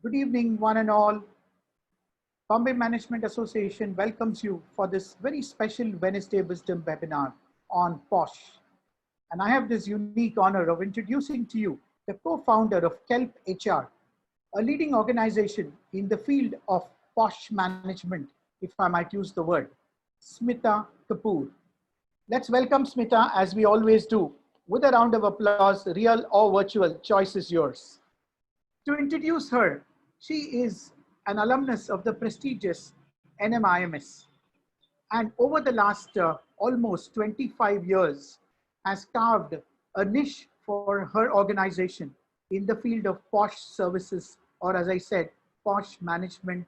Good evening, one and all. Bombay Management Association welcomes you for this very special Wednesday Wisdom webinar on POSH. And I have this unique honor of introducing to you the co-founder of KELP HR, a leading organization in the field of POSH management, if I might use the word, Smita Kapoor. Let's welcome Smita, as we always do, with a round of applause. Real or virtual, choice is yours. To introduce her, she is an alumnus of the prestigious NMIMS, and over the last almost 25 years has carved a niche for her organization in the field of POSH services, or as I said, POSH management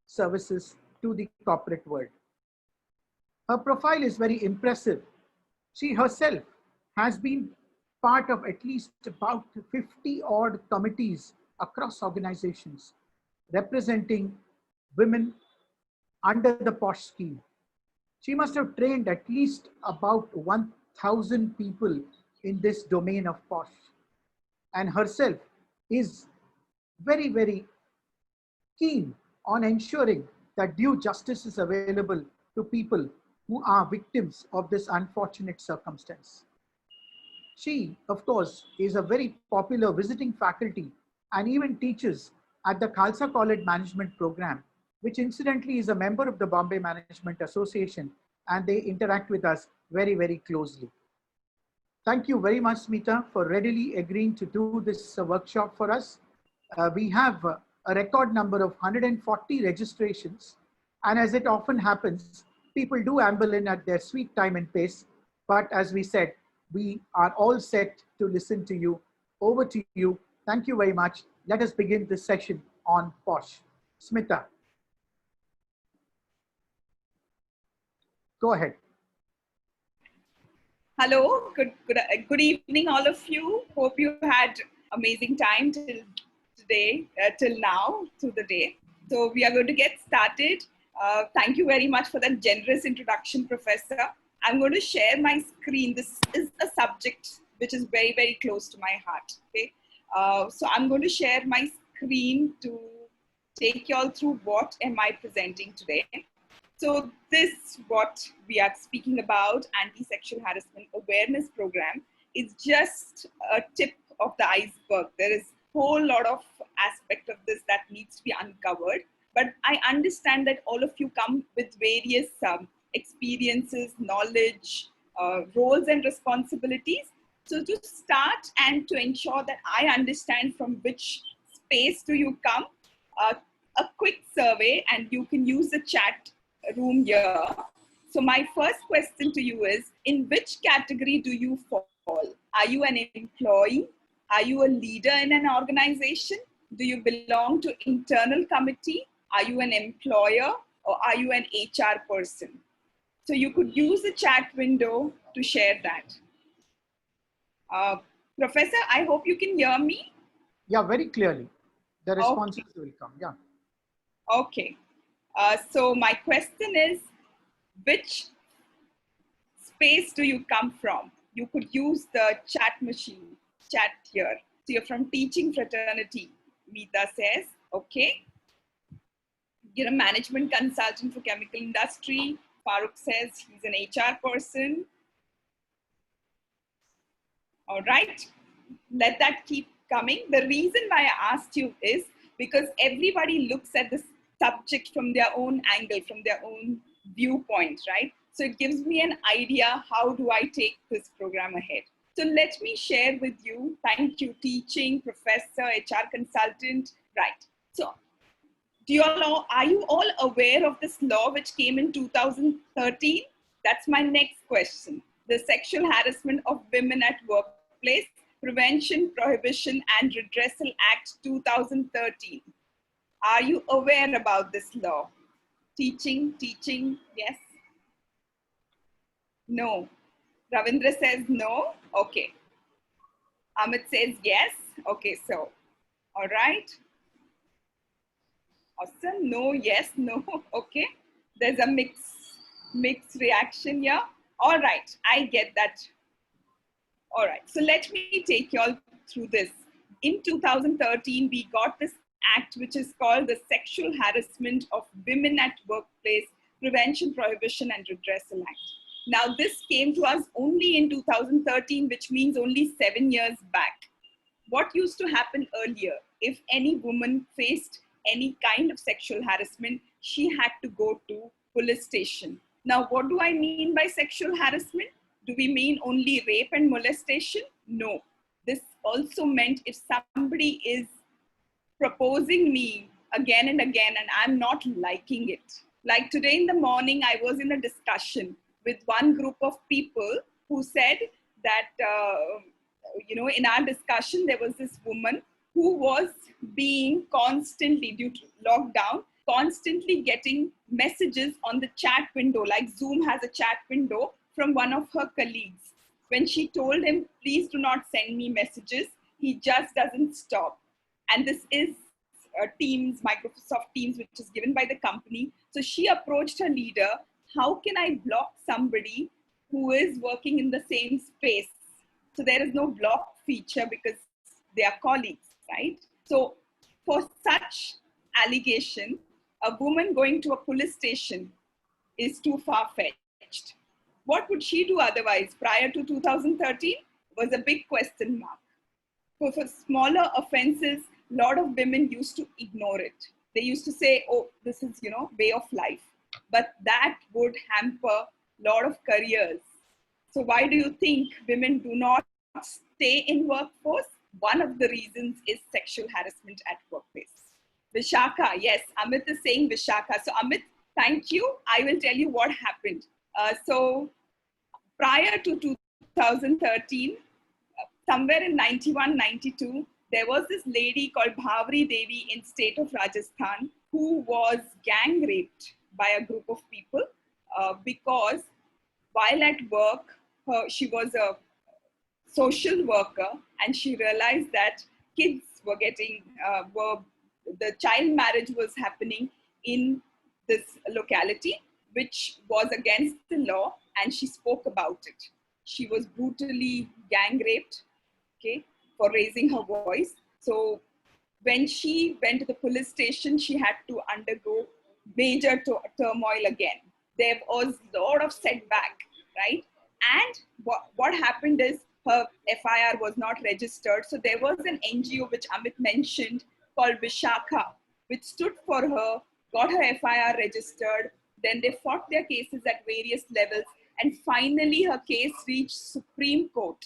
services to the corporate world. Her profile is very impressive. She herself has been part of at least about 50 odd committees across organizations representing women under the POSH scheme. She must have trained at least about 1,000 people in this domain of POSH, and herself is very, very keen on ensuring that due justice is available to people who are victims of this unfortunate circumstance. She, of course, is a very popular visiting faculty and even teaches at the Khalsa College Management Program, which incidentally is a member of the Bombay Management Association, and they interact with us very, very closely. Thank you very much, Smita, for readily agreeing to do this workshop for us. We have a record number of 140 registrations, and as it often happens, people do amble in at their sweet time and pace, but as we said, we are all set to listen to you. Over to you. Thank you very much. Let us begin this session on POSH. Smita, go ahead. Hello, good evening, all of you. Hope you had amazing time till today, till now, through the day. So we are going to get started. Thank you very much for that generous introduction, Professor. I'm going to share my screen. This is a subject which is very, very close to my heart. Okay, so I'm going to share my screen to take you all through what am I presenting today. So this, what we are speaking about, Anti-Sexual Harassment Awareness Program, is just a tip of the iceberg. There is a whole lot of aspect of this that needs to be uncovered. But I understand that all of you come with various experiences, knowledge, roles and responsibilities. So to start and to ensure that I understand from which space do you come, a quick survey, and you can use the chat room here. So my first question to you is, in which category do you fall? Are you an employee? Are you a leader in an organization? Do you belong to internal committee? Are you an employer, or are you an HR person? So you could use the chat window to share that. Professor, I hope you can hear me. Yeah, very clearly. The responses will come. Yeah. Okay. So my question is, which space do you come from? You could use the chat machine, chat here. So you're from teaching fraternity, Meeta says. Okay. You're a management consultant for chemical industry. Farooq says he's an HR person. All right, let that keep coming. The reason why I asked you is because everybody looks at this subject from their own angle, from their own viewpoint, right? So it gives me an idea, how do I take this program ahead? So let me share with you. Thank you, teaching, professor, HR consultant, right? So do you all know, are you all aware of this law which came in 2013? That's my next question. The Sexual Harassment of Women at Workplace Prevention, Prohibition and Redressal Act 2013. Are you aware about this law? Teaching, yes? No. Ravindra says no. Okay. Amit says yes. Okay, so, all right. Awesome. No, yes, no. Okay. There's a mixed reaction here. All right. I get that. All right. So let me take you all through this. In 2013, we got this act which is called the Sexual Harassment of Women at Workplace Prevention, Prohibition and Redressal Act. Now, this came to us only in 2013, which means only 7 years back. What used to happen earlier? If any woman faced any kind of sexual harassment, she had to go to police station. Now, what do I mean by sexual harassment? Do we mean only rape and molestation? No. This also meant if somebody is proposing me again and again and I'm not liking it. Like today in the morning, I was in a discussion with one group of people who said that, in our discussion, there was this woman who was being constantly, due to lockdown, constantly getting messages on the chat window, like Zoom has a chat window, from one of her colleagues. When she told him, please do not send me messages, he just doesn't stop. And this is Teams, Microsoft Teams, which is given by the company. So she approached her leader, how can I block somebody who is working in the same space? So there is no block feature because they are colleagues, right? So for such allegation, a woman going to a police station is too far-fetched. What would she do otherwise? Prior to 2013 was a big question mark. So for smaller offenses, a lot of women used to ignore it. They used to say, oh, this is, way of life. But that would hamper a lot of careers. So why do you think women do not stay in workforce? One of the reasons is sexual harassment at workplace. Vishaka, yes, Amit is saying Vishaka. So Amit, thank you. I will tell you what happened. So prior to 2013, somewhere in 91, 92, there was this lady called Bhavri Devi in state of Rajasthan who was gang raped by a group of people because while at work, she was a social worker and she realized that kids were the child marriage was happening in this locality, which was against the law, and she spoke about it. She was brutally gang raped, okay, for raising her voice. So when she went to the police station, she had to undergo major turmoil again. There was a lot of setback, right? And what happened is her FIR was not registered. So there was an NGO which Amit mentioned called Vishaka, which stood for her, got her FIR registered. Then they fought their cases at various levels. And finally, her case reached Supreme Court.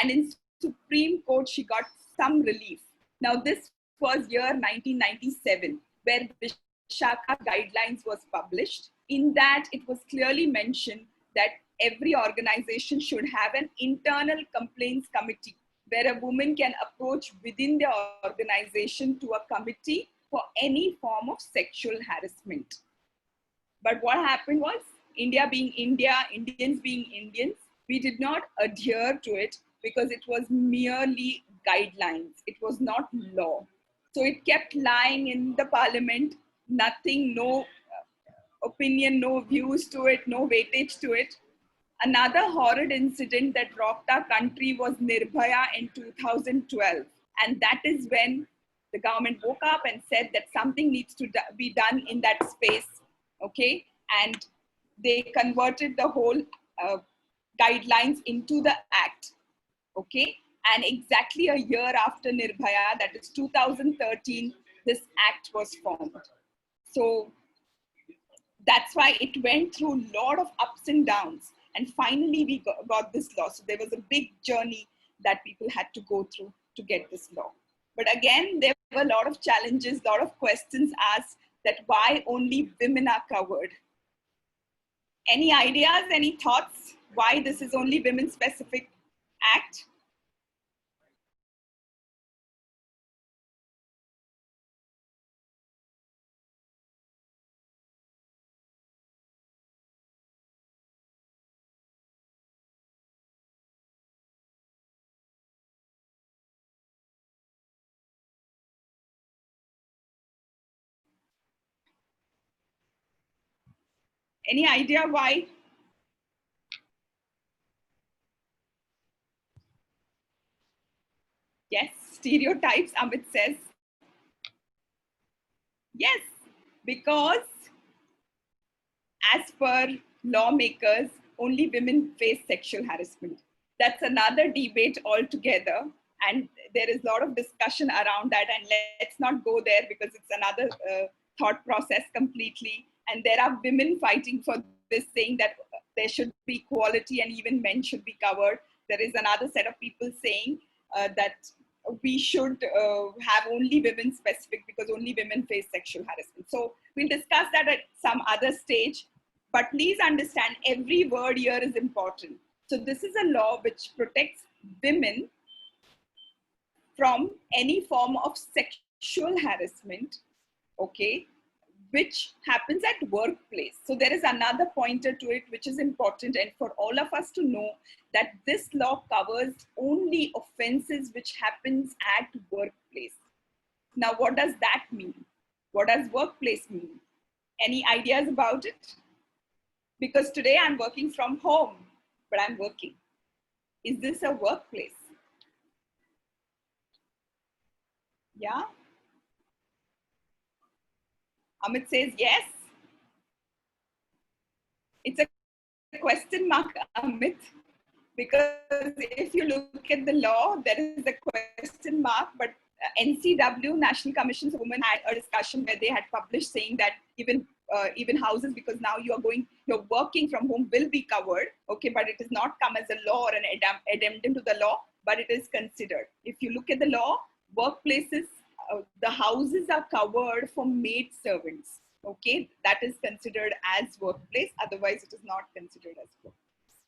And in Supreme Court, she got some relief. Now, this was year 1997, where Vishaka guidelines was published. In that, it was clearly mentioned that every organization should have an internal complaints committee where a woman can approach within the organization to a committee for any form of sexual harassment. But what happened was, India being India, Indians being Indians, we did not adhere to it because it was merely guidelines. It was not law. So it kept lying in the parliament, nothing, no opinion, no views to it, no weightage to it. Another horrid incident that rocked our country was Nirbhaya in 2012. And that is when the government woke up and said that something needs to be done in that space, okay? And they converted the whole guidelines into the act, okay? And exactly a year after Nirbhaya, that is 2013, this act was formed. So that's why it went through a lot of ups and downs. And finally, we got this law. So there was a big journey that people had to go through to get this law. But again, there were a lot of challenges, a lot of questions asked that why only women are covered. Any ideas, any thoughts why this is only women specific act? Any idea why? Yes, stereotypes, Amit says. Yes, because as per lawmakers, only women face sexual harassment. That's another debate altogether. And there is a lot of discussion around that. And let's not go there because it's another thought process completely. And there are women fighting for this, saying that there should be equality and even men should be covered. There is another set of people saying that we should have only women specific because only women face sexual harassment. So we'll discuss that at some other stage. But please understand, every word here is important. So this is a law which protects women from any form of sexual harassment, okay, which happens at workplace. So there is another pointer to it, which is important, and for all of us to know that this law covers only offenses which happens at workplace. Now, what does that mean? What does workplace mean? Any ideas about it? Because today I'm working from home, but I'm working. Is this a workplace? Yeah? Amit says yes. It's a question mark, Amit, because if you look at the law, there is a question mark, but NCW, National Commission for Women, had a discussion where they had published saying that even houses, because now you're working from home, will be covered, okay, but it has not come as a law or an addendum to the law, but it is considered. If you look at the law, workplaces, the houses are covered for maid servants, okay, that is considered as workplace, otherwise it is not considered as work.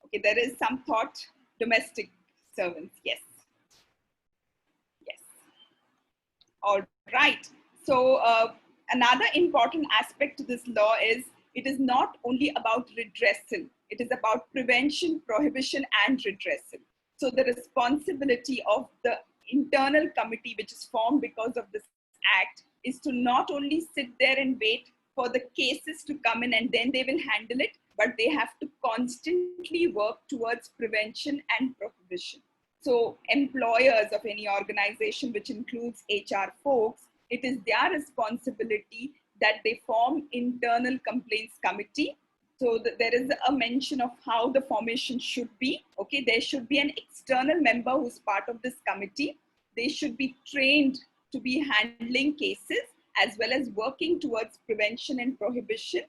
Okay, there is some thought, domestic servants, yes. Yes. All right. So another important aspect to this law is it is not only about redressal. It is about prevention, prohibition, and redressal. So the responsibility of the internal committee, which is formed because of this act, is to not only sit there and wait for the cases to come in and then they will handle it, but they have to constantly work towards prevention and prohibition. So employers of any organization, which includes HR folks, it is their responsibility that they form internal complaints committee. So there is a mention of how the formation should be. Okay, there should be an external member who's part of this committee. They should be trained to be handling cases as well as working towards prevention and prohibition.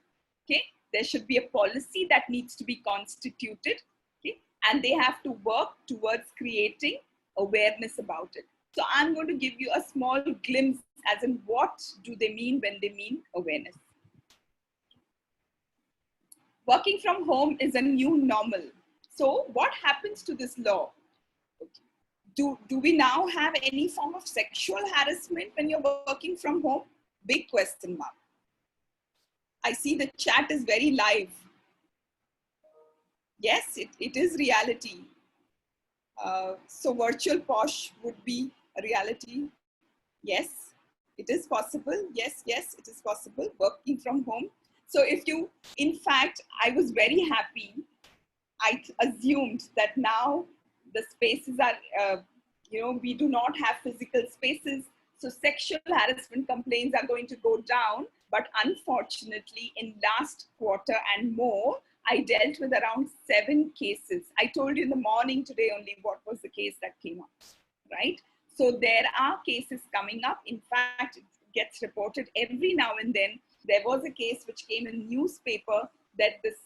Okay, there should be a policy that needs to be constituted. Okay, and they have to work towards creating awareness about it. So I'm going to give you a small glimpse as in what do they mean when they mean awareness. Working from home is a new normal. So what happens to this law? Do we now have any form of sexual harassment when you're working from home? Big question mark. I see the chat is very live. Yes, it is reality. So virtual POSH would be a reality. Yes, it is possible. Yes, it is possible working from home. So if you, in fact, I was very happy. I assumed that now the spaces are, we do not have physical spaces. So sexual harassment complaints are going to go down. But unfortunately, in last quarter and more, I dealt with around 7 cases. I told you in the morning today only what was the case that came up, right? So there are cases coming up. In fact, it gets reported every now and then. There was a case which came in newspaper that this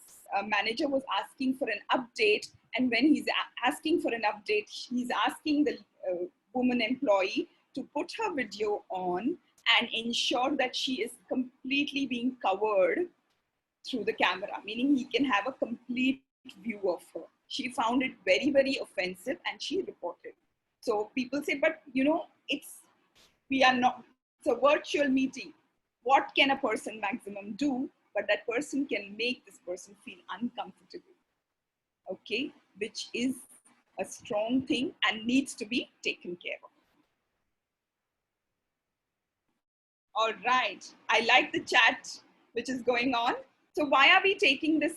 manager was asking for an update. And when he's asking for an update, he's asking the woman employee to put her video on and ensure that she is completely being covered through the camera, meaning he can have a complete view of her. She found it very, very offensive and she reported. So people say, but we are not, it's a virtual meeting. What can a person maximum do? But that person can make this person feel uncomfortable, okay? Which is a strong thing and needs to be taken care of. All right, I like the chat which is going on. So why are we taking this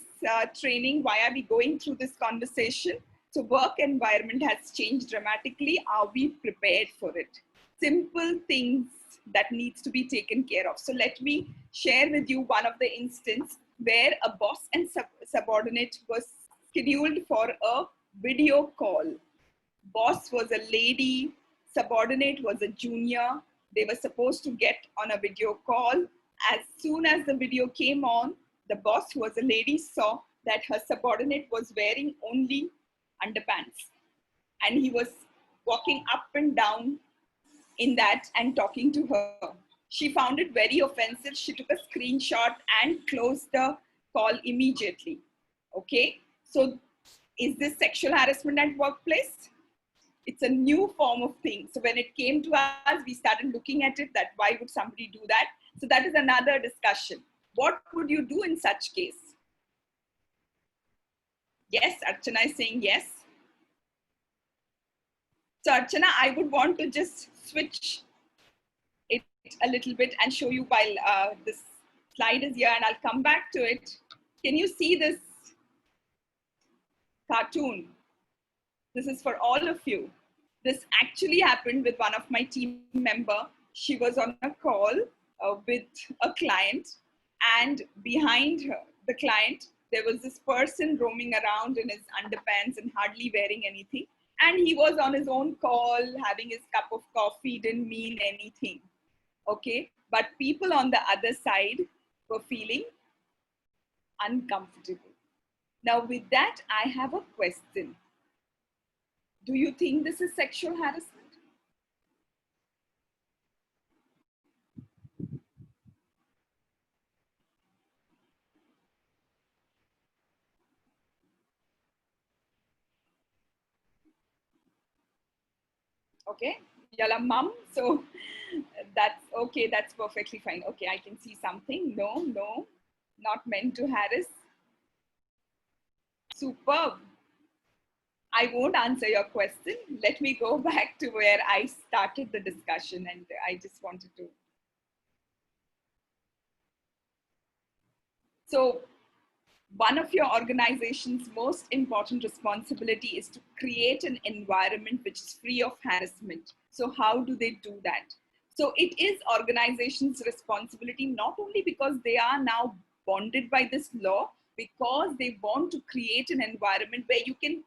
training? Why are we going through this conversation? So work environment has changed dramatically. Are we prepared for it? simple things that needs to be taken care of. So let me share with you one of the instances where a boss and subordinate was scheduled for a video call. Boss was a lady, subordinate was a junior. They were supposed to get on a video call. As soon as the video came on, the boss, who was a lady, saw that her subordinate was wearing only underpants. And he was walking up and down in that and talking to her. She found it very offensive. She took a screenshot and closed the call immediately. Okay, so is this sexual harassment at workplace? It's a new form of thing. So when it came to us, we started looking at it, that why would somebody do that? So that is another discussion. What would you do in such case? Yes, Archana is saying yes. So Archana, I would want to just switch it a little bit and show you while this slide is here, and I'll come back to it. Can you see this cartoon? This is for all of you. This actually happened with one of my team member. She was on a call with a client, and behind her, the client, there was this person roaming around in his underpants and hardly wearing anything. And he was on his own call, having his cup of coffee, didn't mean anything. Okay, but people on the other side were feeling uncomfortable. Now with that, I have a question. Do you think this is sexual harassment? Okay, yalla mum. So that's okay, that's perfectly fine. Okay, I can see something. No, no, not meant to harass. Superb. I won't answer your question. Let me go back to where I started the discussion, and I just wanted to. So one of your organization's most important responsibility is to create an environment which is free of harassment. So how do they do that? So it is organization's responsibility, not only because they are now bonded by this law, because they want to create an environment where you can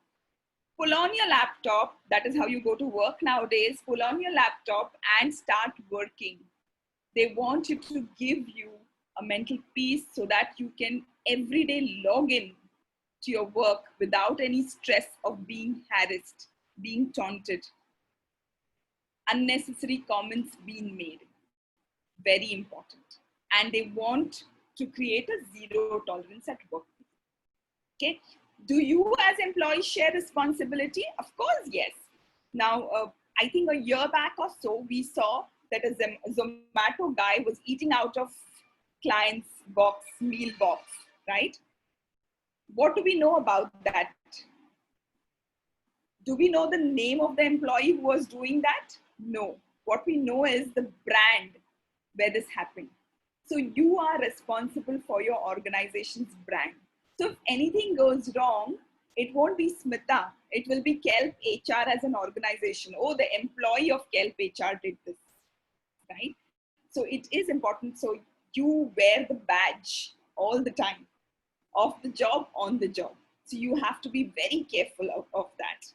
pull on your laptop. That is how you go to work nowadays. Pull on your laptop and start working. They want you to give you a mental peace so that you can every day log in to your work without any stress of being harassed, being taunted, unnecessary comments being made. Very important. And they want to create a zero tolerance at work. Okay. Do you as employees share responsibility? Of course, yes. Now, I think a year back or so, we saw that a Zomato guy was eating out of client's box, meal box, right? What do we know about that? Do we know the name of the employee who was doing that? No. What we know is the brand where this happened. So you are responsible for your organization's brand. So if anything goes wrong, it won't be Smita. It will be Kelp HR as an organization. Oh, the employee of Kelp HR did this, right? So it is important. So you wear the badge all the time, off the job, on the job. So you have to be very careful of that.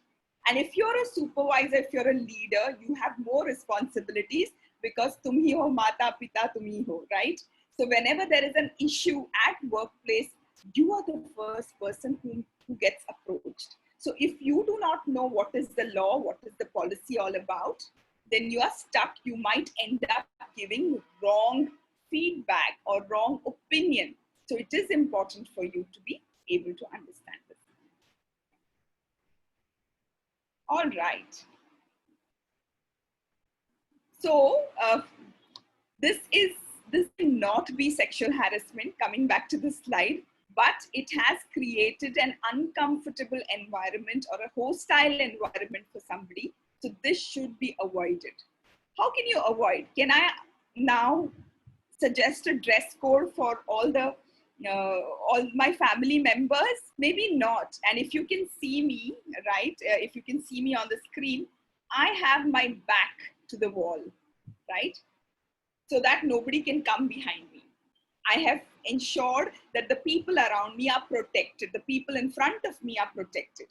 And if you're a supervisor, if you're a leader, you have more responsibilities because tum hi ho mata pita tum hi ho, right? So whenever there is an issue at workplace, you are the first person who gets approached. So if you do not know what is the law, what is the policy all about, then you are stuck. You might end up giving wrong feedback or wrong opinion. So it is important for you to be able to understand this. All right. So this will not be sexual harassment, coming back to this slide, but it has created an uncomfortable environment or a hostile environment for somebody. So this should be avoided. How can you avoid? Can I now suggest a dress code for all my family members? Maybe not. And if you can see me, right? If you can see me on the screen, I have my back to the wall, right? So that nobody can come behind me. I have ensured that the people around me are protected. The people in front of me are protected.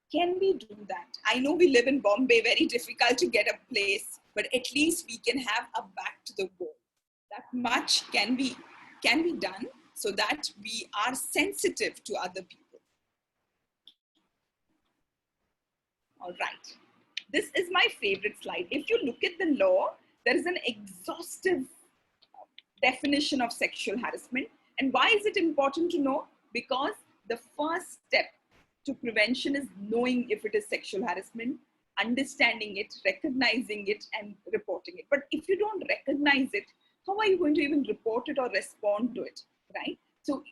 Can we do that? I know we live in Bombay, very difficult to get a place, but at least we can have a back to the wall. That much can be done so that we are sensitive to other people. All right. This is my favorite slide. If you look at the law, there is an exhaustive definition of sexual harassment. And why is it important to know? Because the first step to prevention is knowing if it is sexual harassment, understanding it, recognizing it, and reporting it. But if you don't recognize it, how are you going to even report it or respond to it, right? So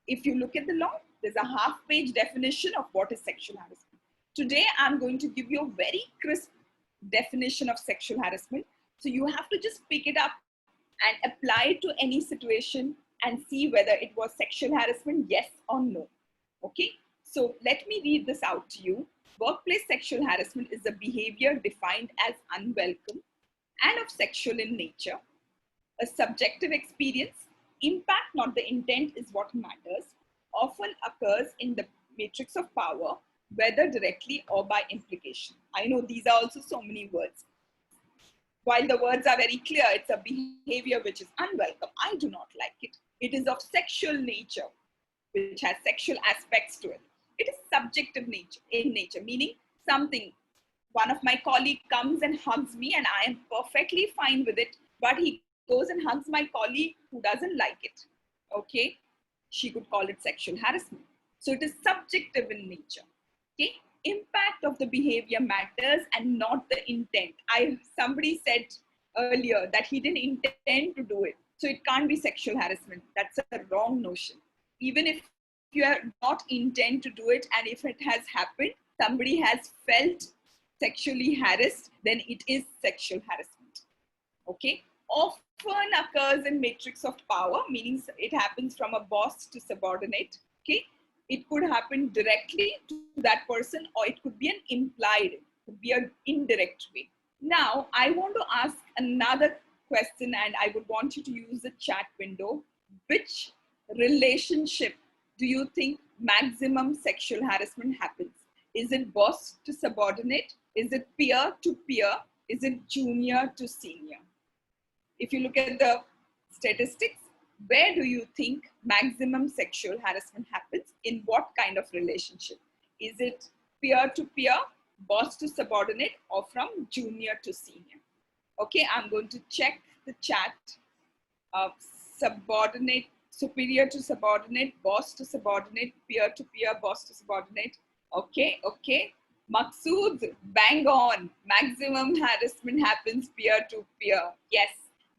if you look at the law, there's a half-page definition of what is sexual harassment. Today, I'm going to give you a very crisp definition of sexual harassment. So you have to just pick it up and apply it to any situation and see whether it was sexual harassment, yes or no. Okay, so let me read this out to you. Workplace sexual harassment is a behavior defined as unwelcome and of sexual in nature. A subjective experience, impact, not the intent, is what matters, often occurs in the matrix of power, whether directly or by implication. I know these are also so many words. While the words are very clear, it's a behavior which is unwelcome. I do not like it. It is of sexual nature, which has sexual aspects to it. It is subjective nature, in nature, meaning something. One of my colleagues comes and hugs me and I am perfectly fine with it, but he goes and hugs my colleague who doesn't like it. Okay, she could call it sexual harassment. So it is subjective in nature. Okay, impact of the behavior matters and not the intent. Somebody said earlier that he didn't intend to do it, so it can't be sexual harassment. That's a wrong notion. Even if you are not intend to do it, and if it has happened, somebody has felt sexually harassed, then it is sexual harassment. Okay, often occurs in matrix of power, meaning it happens from a boss to subordinate. Okay, it could happen directly to that person, or it could be an implied, it could be an indirect way. Now, I want to ask another question, and I would want you to use the chat window. Which relationship do you think maximum sexual harassment happens? Is it boss to subordinate? Is it peer to peer? Is it junior to senior? If you look at the statistics, where do you think maximum sexual harassment happens? In what kind of relationship? Is it peer to peer, boss to subordinate, or from junior to senior? Okay, I'm going to check the chat. Subordinate, superior to subordinate, boss to subordinate, peer to peer, boss to subordinate. Okay, okay. Maqsood, bang on. Maximum harassment happens peer to peer. Yes.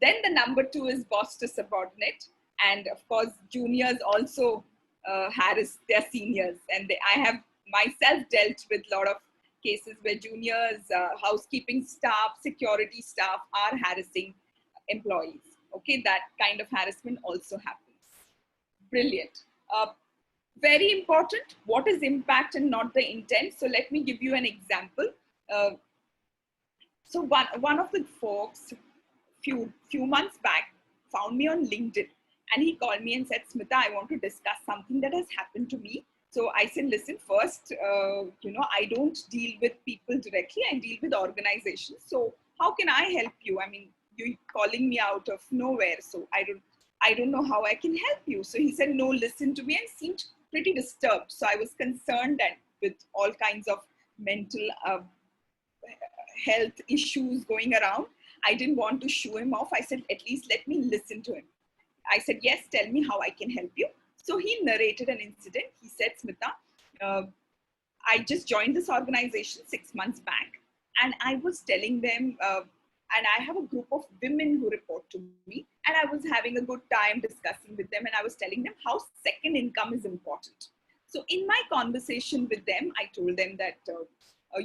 Then the number 2 is boss to subordinate. And of course, juniors also harass their seniors. And I have myself dealt with a lot of cases where juniors, housekeeping staff, security staff are harassing employees. Okay, that kind of harassment also happens. Brilliant. Very important, what is impact and not the intent? So let me give you an example. So one of the folks, few months back, found me on LinkedIn, and he called me and said, Smita, I want to discuss something that has happened to me. So I said, listen, first, I don't deal with people directly, I deal with organizations. So how can I help you? I mean, you're calling me out of nowhere, so I don't know how I can help you. So he said, no, listen to me, and seemed pretty disturbed. So I was concerned and with all kinds of mental health issues going around. I didn't want to shoo him off. I said, at least let me listen to him. I said, yes, tell me how I can help you. So he narrated an incident. He said, Smita, I just joined this organization 6 months back, and I was telling them, and I have a group of women who report to me, and I was having a good time discussing with them, and I was telling them how second income is important. So in my conversation with them, I told them that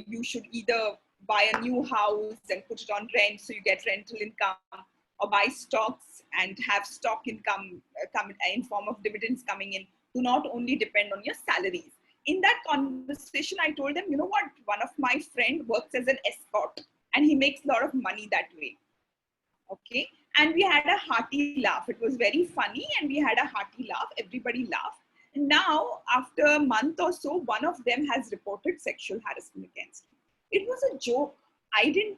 you should either buy a new house and put it on rent so you get rental income, or buy stocks and have stock income come in form of dividends coming in. Do not only depend on your salaries. In that conversation, I told them, you know what, one of my friend works as an escort. and he makes a lot of money that way. Okay. And we had a hearty laugh. It was very funny and we had a hearty laugh. Everybody laughed. And now, after a month or so, one of them has reported sexual harassment against me. It was a joke. I didn't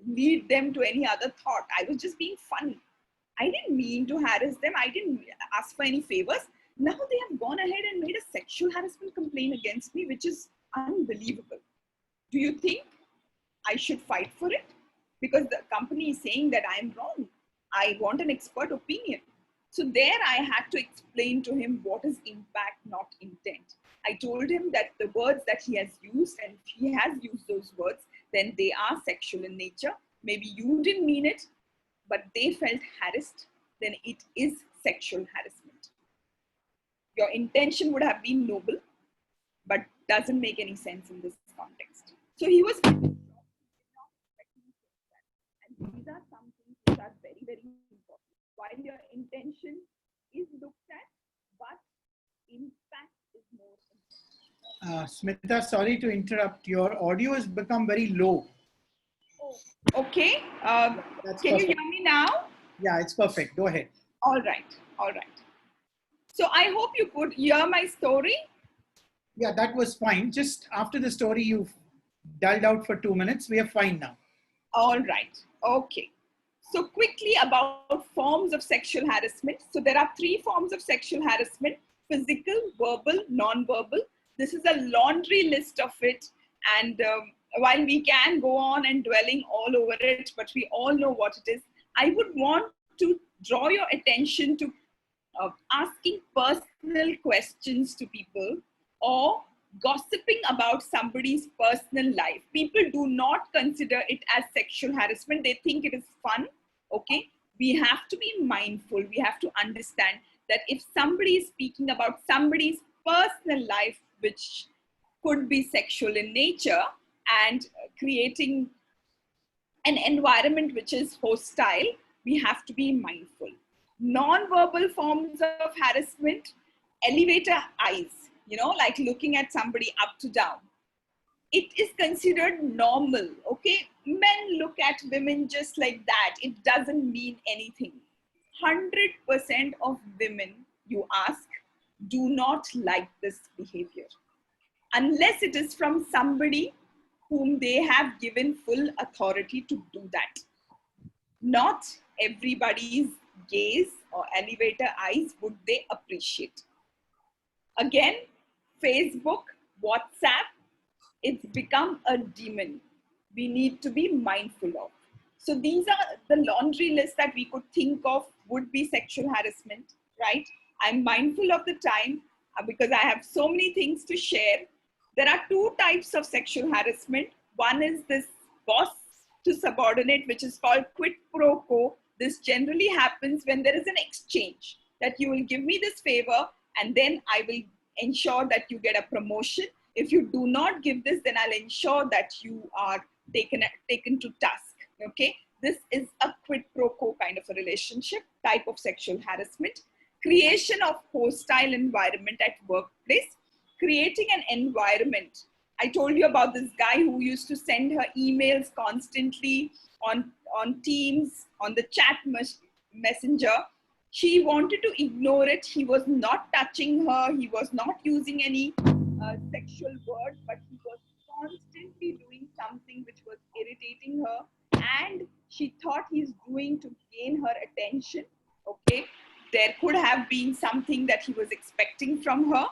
lead them to any other thought. I was just being funny. I didn't mean to harass them. I didn't ask for any favors. Now they have gone ahead and made a sexual harassment complaint against me, which is unbelievable. Do you think I should fight for it? Because the company is saying that I am wrong. I want an expert opinion. So there I had to explain to him what is impact, not intent. I told him that the words that he has used, and if he has used those words, then they are sexual in nature. Maybe you didn't mean it, but they felt harassed, then it is sexual harassment. Your intention would have been noble, but doesn't make any sense in this context. So he was and these are some things which are very, very important. While your intention is looked at, but impact is more important. Smita, sorry to interrupt. Your audio has become very low. Oh, okay. That's can perfect. you hear me now? Yeah, it's perfect. Go ahead. All right. All right. So I hope you could hear my story. Yeah, that was fine. Just after the story, you dulled out for 2 minutes. We are fine now. All right. Okay. So quickly about forms of sexual harassment. So there are 3 forms of sexual harassment: physical, verbal, non-verbal. This is a laundry list of it. And while we can go on and dwelling all over it, but we all know what it is, I would want to draw your attention to asking personal questions to people or gossiping about somebody's personal life. People do not consider it as sexual harassment. They think it is fun. Okay. We have to be mindful. We have to understand that if somebody is speaking about somebody's personal life, which could be sexual in nature, and creating an environment which is hostile, we have to be mindful. Non-verbal forms of harassment: elevator eyes, like looking at somebody up to down. It is considered normal, okay? Men look at women just like that. It doesn't mean anything. 100% of women you ask do not like this behavior, unless it is from somebody whom they have given full authority to do that. Not everybody's gaze or elevator eyes would they appreciate. Again, Facebook, WhatsApp, it's become a demon. We need to be mindful of. So these are the laundry list that we could think of would be sexual harassment, right? I'm mindful of the time because I have so many things to share. There are 2 types of sexual harassment. One is this boss to subordinate, which is called quid pro quo. This generally happens when there is an exchange, that you will give me this favor and then I will ensure that you get a promotion. If you do not give this, then I'll ensure that you are taken to task. Okay, this is a quid pro quo kind of a relationship, type of sexual harassment. Creation of hostile environment at workplace, creating an environment. I told you about this guy who used to send her emails constantly on Teams, on the chat messenger. She wanted to ignore it. He was not touching her. He was not using any sexual word, but he was constantly doing something which was irritating her. And she thought he's doing to gain her attention. Okay. There could have been something that he was expecting from her,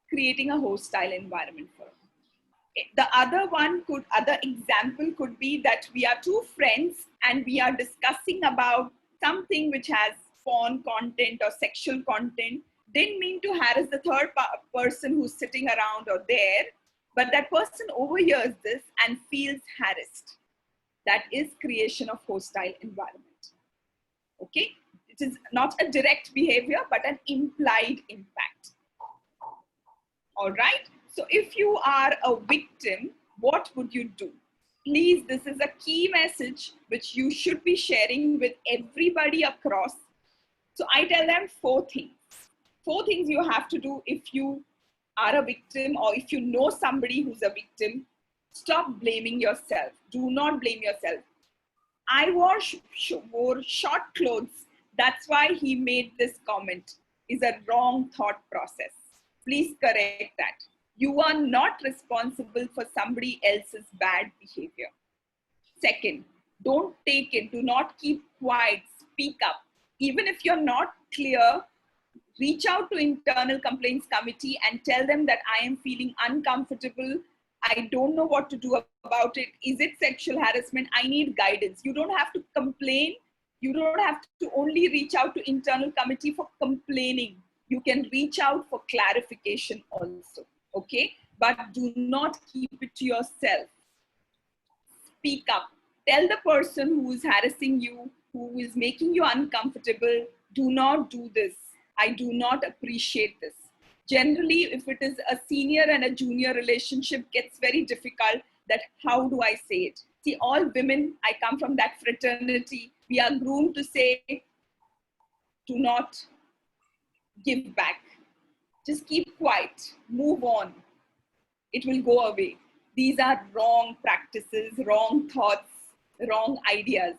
creating a hostile environment for her. The other example could be that we are 2 friends and we are discussing about something which has porn content or sexual content. Didn't mean to harass the third person who's sitting around or there, but that person overhears this and feels harassed. That is creation of hostile environment. Okay, it is not a direct behavior, but an implied impact. All right. So if you are a victim, what would you do? Please, this is a key message which you should be sharing with everybody across. So I tell them 4 things. 4 things you have to do if you are a victim or if you know somebody who's a victim. Stop blaming yourself. Do not blame yourself. I wore short clothes. That's why he made this comment. Is a wrong thought process. Please correct that. You are not responsible for somebody else's bad behavior. Second, don't take it. Do not keep quiet. Speak up. Even if you're not clear, reach out to internal complaints committee and tell them that I am feeling uncomfortable. I don't know what to do about it. Is it sexual harassment? I need guidance. You don't have to complain. You don't have to only reach out to internal committee for complaining. You can reach out for clarification also, okay? But do not keep it to yourself. Speak up. Tell the person who is harassing you, who is making you uncomfortable, do not do this. I do not appreciate this. Generally, if it is a senior and a junior relationship, gets very difficult that how do I say it? See, all women, I come from that fraternity, we are groomed to say, do not give back. Just keep quiet, move on. It will go away. These are wrong practices, wrong thoughts, wrong ideas.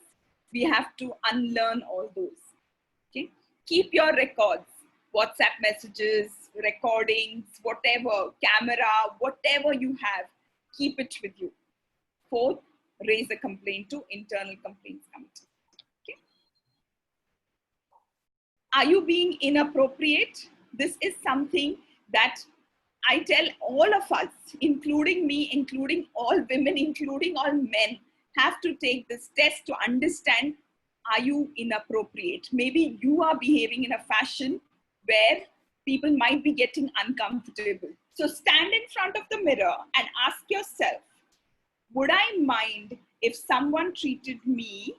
We have to unlearn all those. Okay? Keep your records, WhatsApp messages, recordings, whatever, camera, whatever you have, keep it with you. Fourth, raise a complaint to internal complaints committee. Okay? Are you being inappropriate? This is something that I tell all of us, including me, including all women, including all men, have to take this test to understand, are you inappropriate? Maybe you are behaving in a fashion where people might be getting uncomfortable. So stand in front of the mirror and ask yourself, would I mind if someone treated me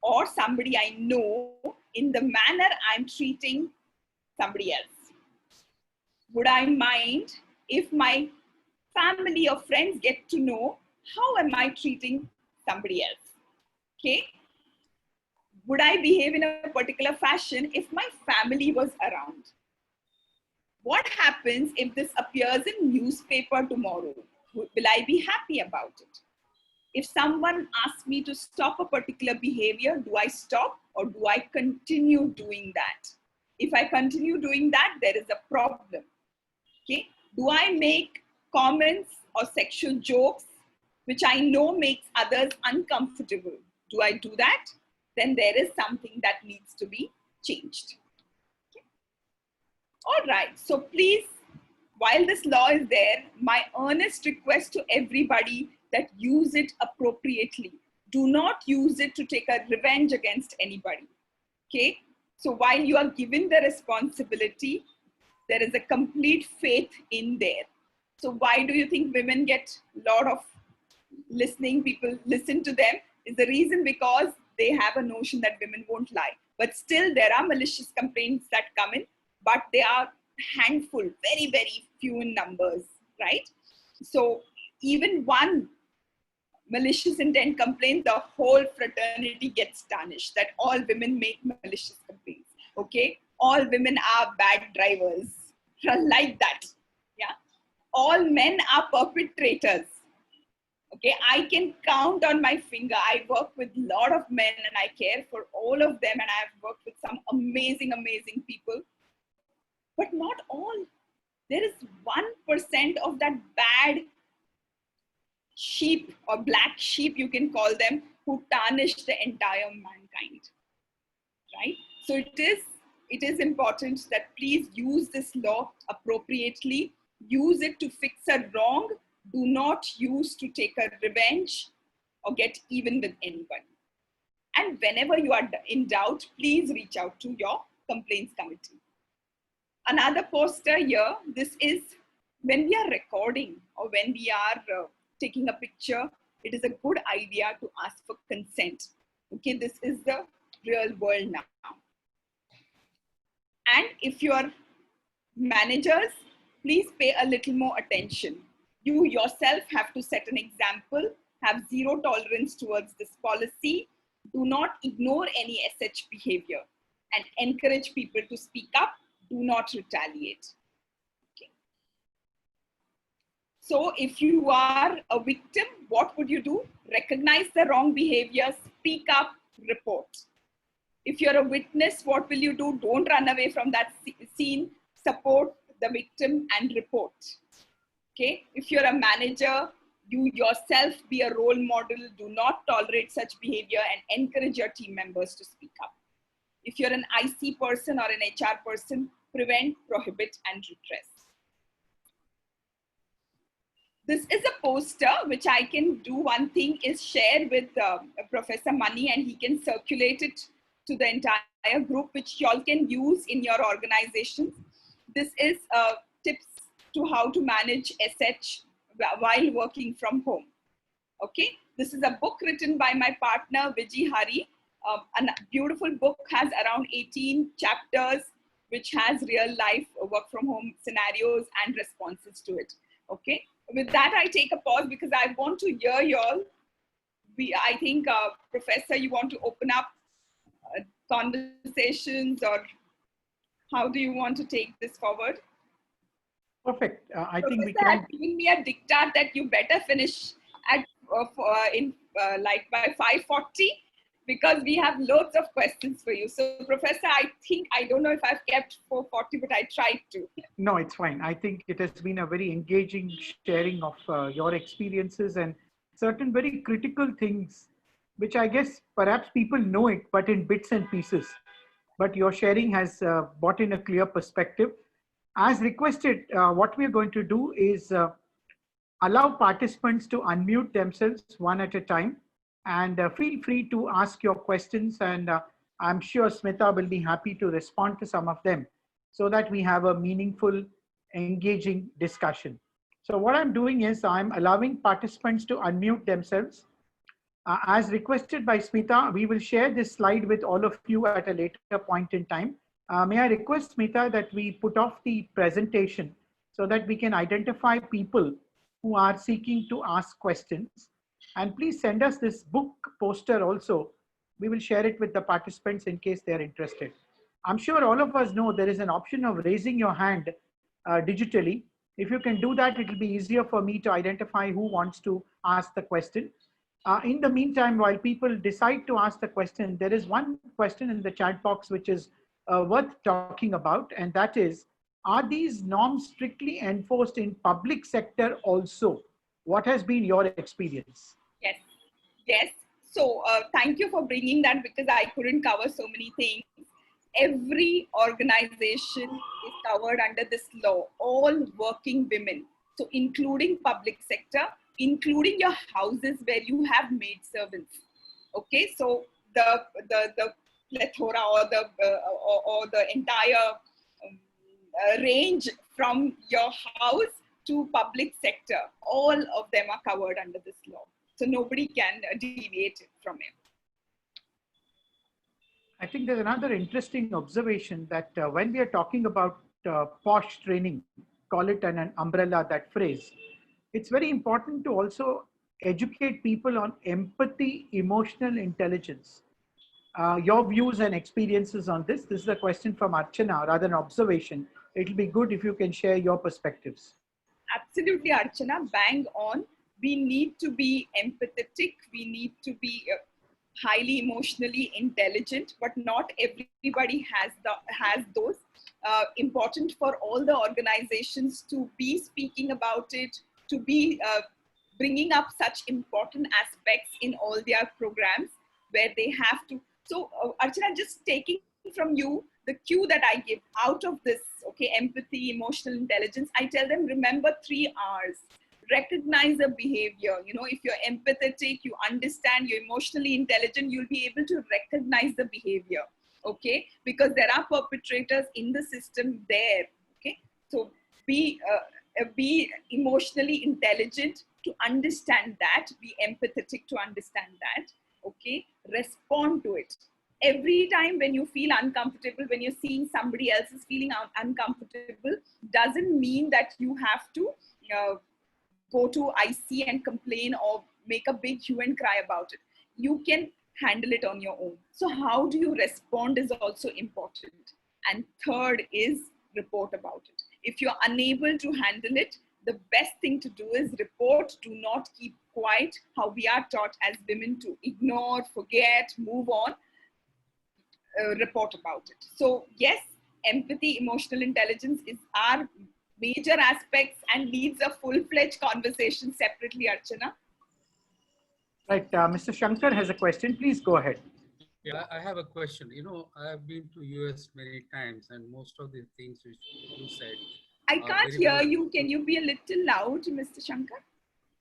or somebody I know in the manner I'm treating somebody else? Would I mind if my family or friends get to know how am I treating somebody else? Okay? Would I behave in a particular fashion if my family was around? What happens if this appears in newspaper tomorrow? Will I be happy about it? If someone asks me to stop a particular behavior, do I stop or do I continue doing that? If I continue doing that, there is a problem. Okay? Do I make comments or sexual jokes which I know makes others uncomfortable? Do I do that? Then there is something that needs to be changed. Okay? All right, so please, while this law is there, my earnest request to everybody that use it appropriately. Do not use it to take a revenge against anybody. Okay? So while you are given the responsibility, there is a complete faith in there. So why do you think women get a lot of listening, people listen to them? Is the reason because they have a notion that women won't lie. But still there are malicious complaints that come in, but they are handful, very, very few in numbers, right? So even one malicious intent complaint, the whole fraternity gets tarnished, that all women make malicious complaints, okay? All women are bad drivers, like that, yeah? All men are perpetrators, okay? I can count on my finger. I work with a lot of men and I care for all of them, and I've worked with some amazing, amazing people, but not all. There is 1% of that bad sheep or black sheep, you can call them, who tarnish the entire mankind, right? So it is important that please use this law appropriately. Use it to fix a wrong. Do not use to take a revenge or get even with anybody. And whenever you are in doubt, please reach out to your complaints committee. Another poster here, this is when we are recording or when we are taking a picture, it is a good idea to ask for consent. Okay, this is the real world now. And if you are managers, please pay a little more attention. You yourself have to set an example, have zero tolerance towards this policy. Do not ignore any SH behavior and encourage people to speak up. Do not retaliate. Okay. So if you are a victim, what would you do? Recognize the wrong behavior, speak up, report. If you're a witness, what will you do? Don't run away from that scene, support the victim and report. Okay. If you're a manager, you yourself be a role model. Do not tolerate such behavior and encourage your team members to speak up. If you're an IC person or an HR person, prevent, prohibit, and redress. This is a poster which I can do. One thing is share with Professor Mani, and he can circulate it to the entire group, which y'all can use in your organizations. This is tips to how to manage SH while working from home. Okay, this is a book written by my partner Vijay Hari. A beautiful book, has around 18 chapters, which has real life work from home scenarios and responses to it. Okay, with that I take a pause because I want to hear y'all. I think Professor, you want to open up conversations, or how do you want to take this forward? Perfect. I think we Professor can. had given me a diktat that you better finish at like by 5:40, because we have loads of questions for you. So Professor, I don't know if I've kept 4:40, but I tried to. No, it's fine. I think it has been a very engaging sharing of your experiences and certain very critical things, which I guess perhaps people know it, but in bits and pieces. But your sharing has brought in a clear perspective. As requested, what we are going to do is allow participants to unmute themselves one at a time, and feel free to ask your questions, and I'm sure Smita will be happy to respond to some of them so that we have a meaningful, engaging discussion. So what I'm doing is I'm allowing participants to unmute themselves. As requested by Smita, we will share this slide with all of you at a later point in time. May I request, Smita, that we put off the presentation so that we can identify people who are seeking to ask questions. And please send us this book poster also. We will share it with the participants in case they're interested. I'm sure all of us know there is an option of raising your hand digitally. If you can do that, it will be easier for me to identify who wants to ask the question. In the meantime, while people decide to ask the question, there is one question in the chat box which is worth talking about, and that is, are these norms strictly enforced in public sector also? What has been your experience? Yes, yes. So thank you for bringing that, because I couldn't cover so many things. Every organization is covered under this law, all working women. So including public sector, including your houses where you have maid servants. Okay, so the plethora or the entire range from your house to public sector, all of them are covered under this law. So nobody can deviate from it. I think there's another interesting observation that when we are talking about POSH training, call it an umbrella, that phrase, it's very important to also educate people on empathy, emotional intelligence. Your views and experiences on this. This is a question from Archana, rather an observation. It'll be good if you can share your perspectives. Absolutely, Archana, bang on. We need to be empathetic. We need to be highly emotionally intelligent, but not everybody has those. Important for all the organizations to be speaking about it, to be bringing up such important aspects in all their programs where they have to. So Archana, just taking from you the cue that I give out of this, okay, empathy, emotional intelligence, I tell them, remember 3 R's. Recognize a behavior. You know, if you're empathetic, you understand, you're emotionally intelligent, you'll be able to recognize the behavior, okay? Because there are perpetrators in the system there, okay? So be emotionally intelligent to understand that, be empathetic to understand that, okay? Respond to it. Every time when you feel uncomfortable, when you're seeing somebody else is feeling uncomfortable, doesn't mean that you have to go to IC and complain or make a big hue and cry about it. You can handle it on your own. So how do you respond is also important. And third is report about it. If you're unable to handle it, the best thing to do is report, do not keep quiet, how we are taught as women to ignore, forget, move on, report about it. So yes, empathy, emotional intelligence is our major aspects and needs a full-fledged conversation separately, Archana. Right, Mr. Shankar has a question. Please go ahead. Yeah, I have a question. You know, I have been to US many times, and most of the things which you said I are can't very hear well. you. Can you be a little loud, Mr. Shankar?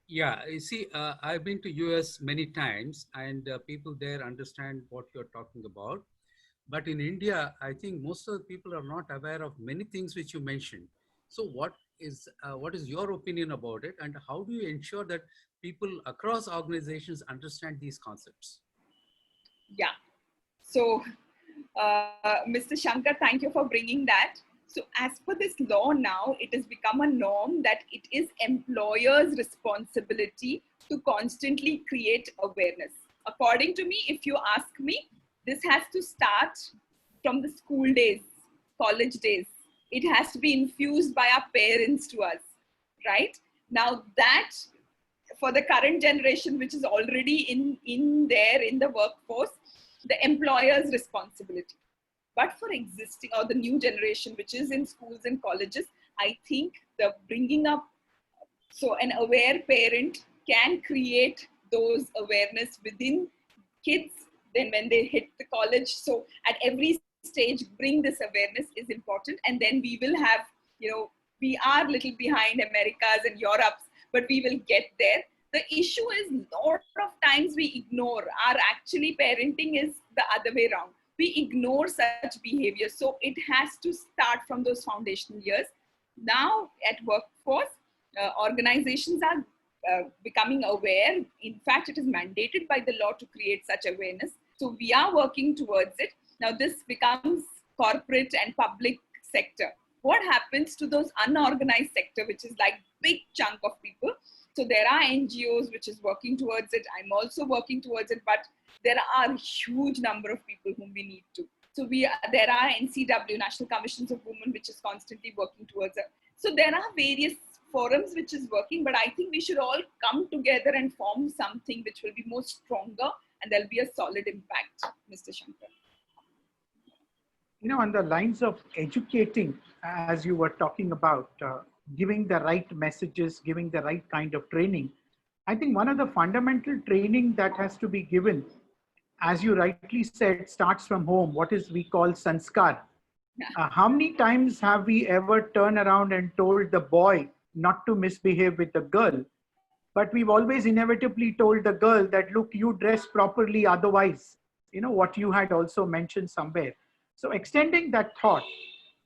Yeah, you see, I've been to US many times, and people there understand what you're talking about. But in India, I think most of the people are not aware of many things which you mentioned. So, what is your opinion about it, and how do you ensure that people across organizations understand these concepts? Yeah. So, Mr. Shankar, thank you for bringing that. So, as per this law now, it has become a norm that it is employers' responsibility to constantly create awareness. According to me, if you ask me, this has to start from the school days, college days. It has to be infused by our parents to us, right? Now, that for the current generation, which is already in there in the workforce, the employer's responsibility. But for existing or the new generation, which is in schools and colleges, I think the bringing up, so an aware parent can create those awareness within kids. Then when they hit the college, so at every stage, bring this awareness is important. And then we will have, we are little behind Americas and Europe's, but we will get there. The issue is lot of times we ignore. Our actually parenting is the other way around. We ignore such behavior. So it has to start from those foundational years. Now at workforce, organizations are becoming aware. In fact, it is mandated by the law to create such awareness. So we are working towards it. Now this becomes corporate and public sector. What happens to those unorganized sector, which is like big chunk of people? So there are NGOs which is working towards it. I'm also working towards it, but there are a huge number of people whom we need to. So there are NCW, National Commissions of Women, which is constantly working towards it. So there are various forums which is working, but I think we should all come together and form something which will be more stronger and there'll be a solid impact, Mr. Shankar. You know, on the lines of educating, as you were talking about, giving the right messages, giving the right kind of training, I think one of the fundamental training that has to be given, as you rightly said, starts from home, what is we call sanskar. How many times have we ever turned around and told the boy not to misbehave with the girl? But we've always inevitably told the girl that, look, you dress properly, otherwise, you know, what you had also mentioned somewhere. So extending that thought,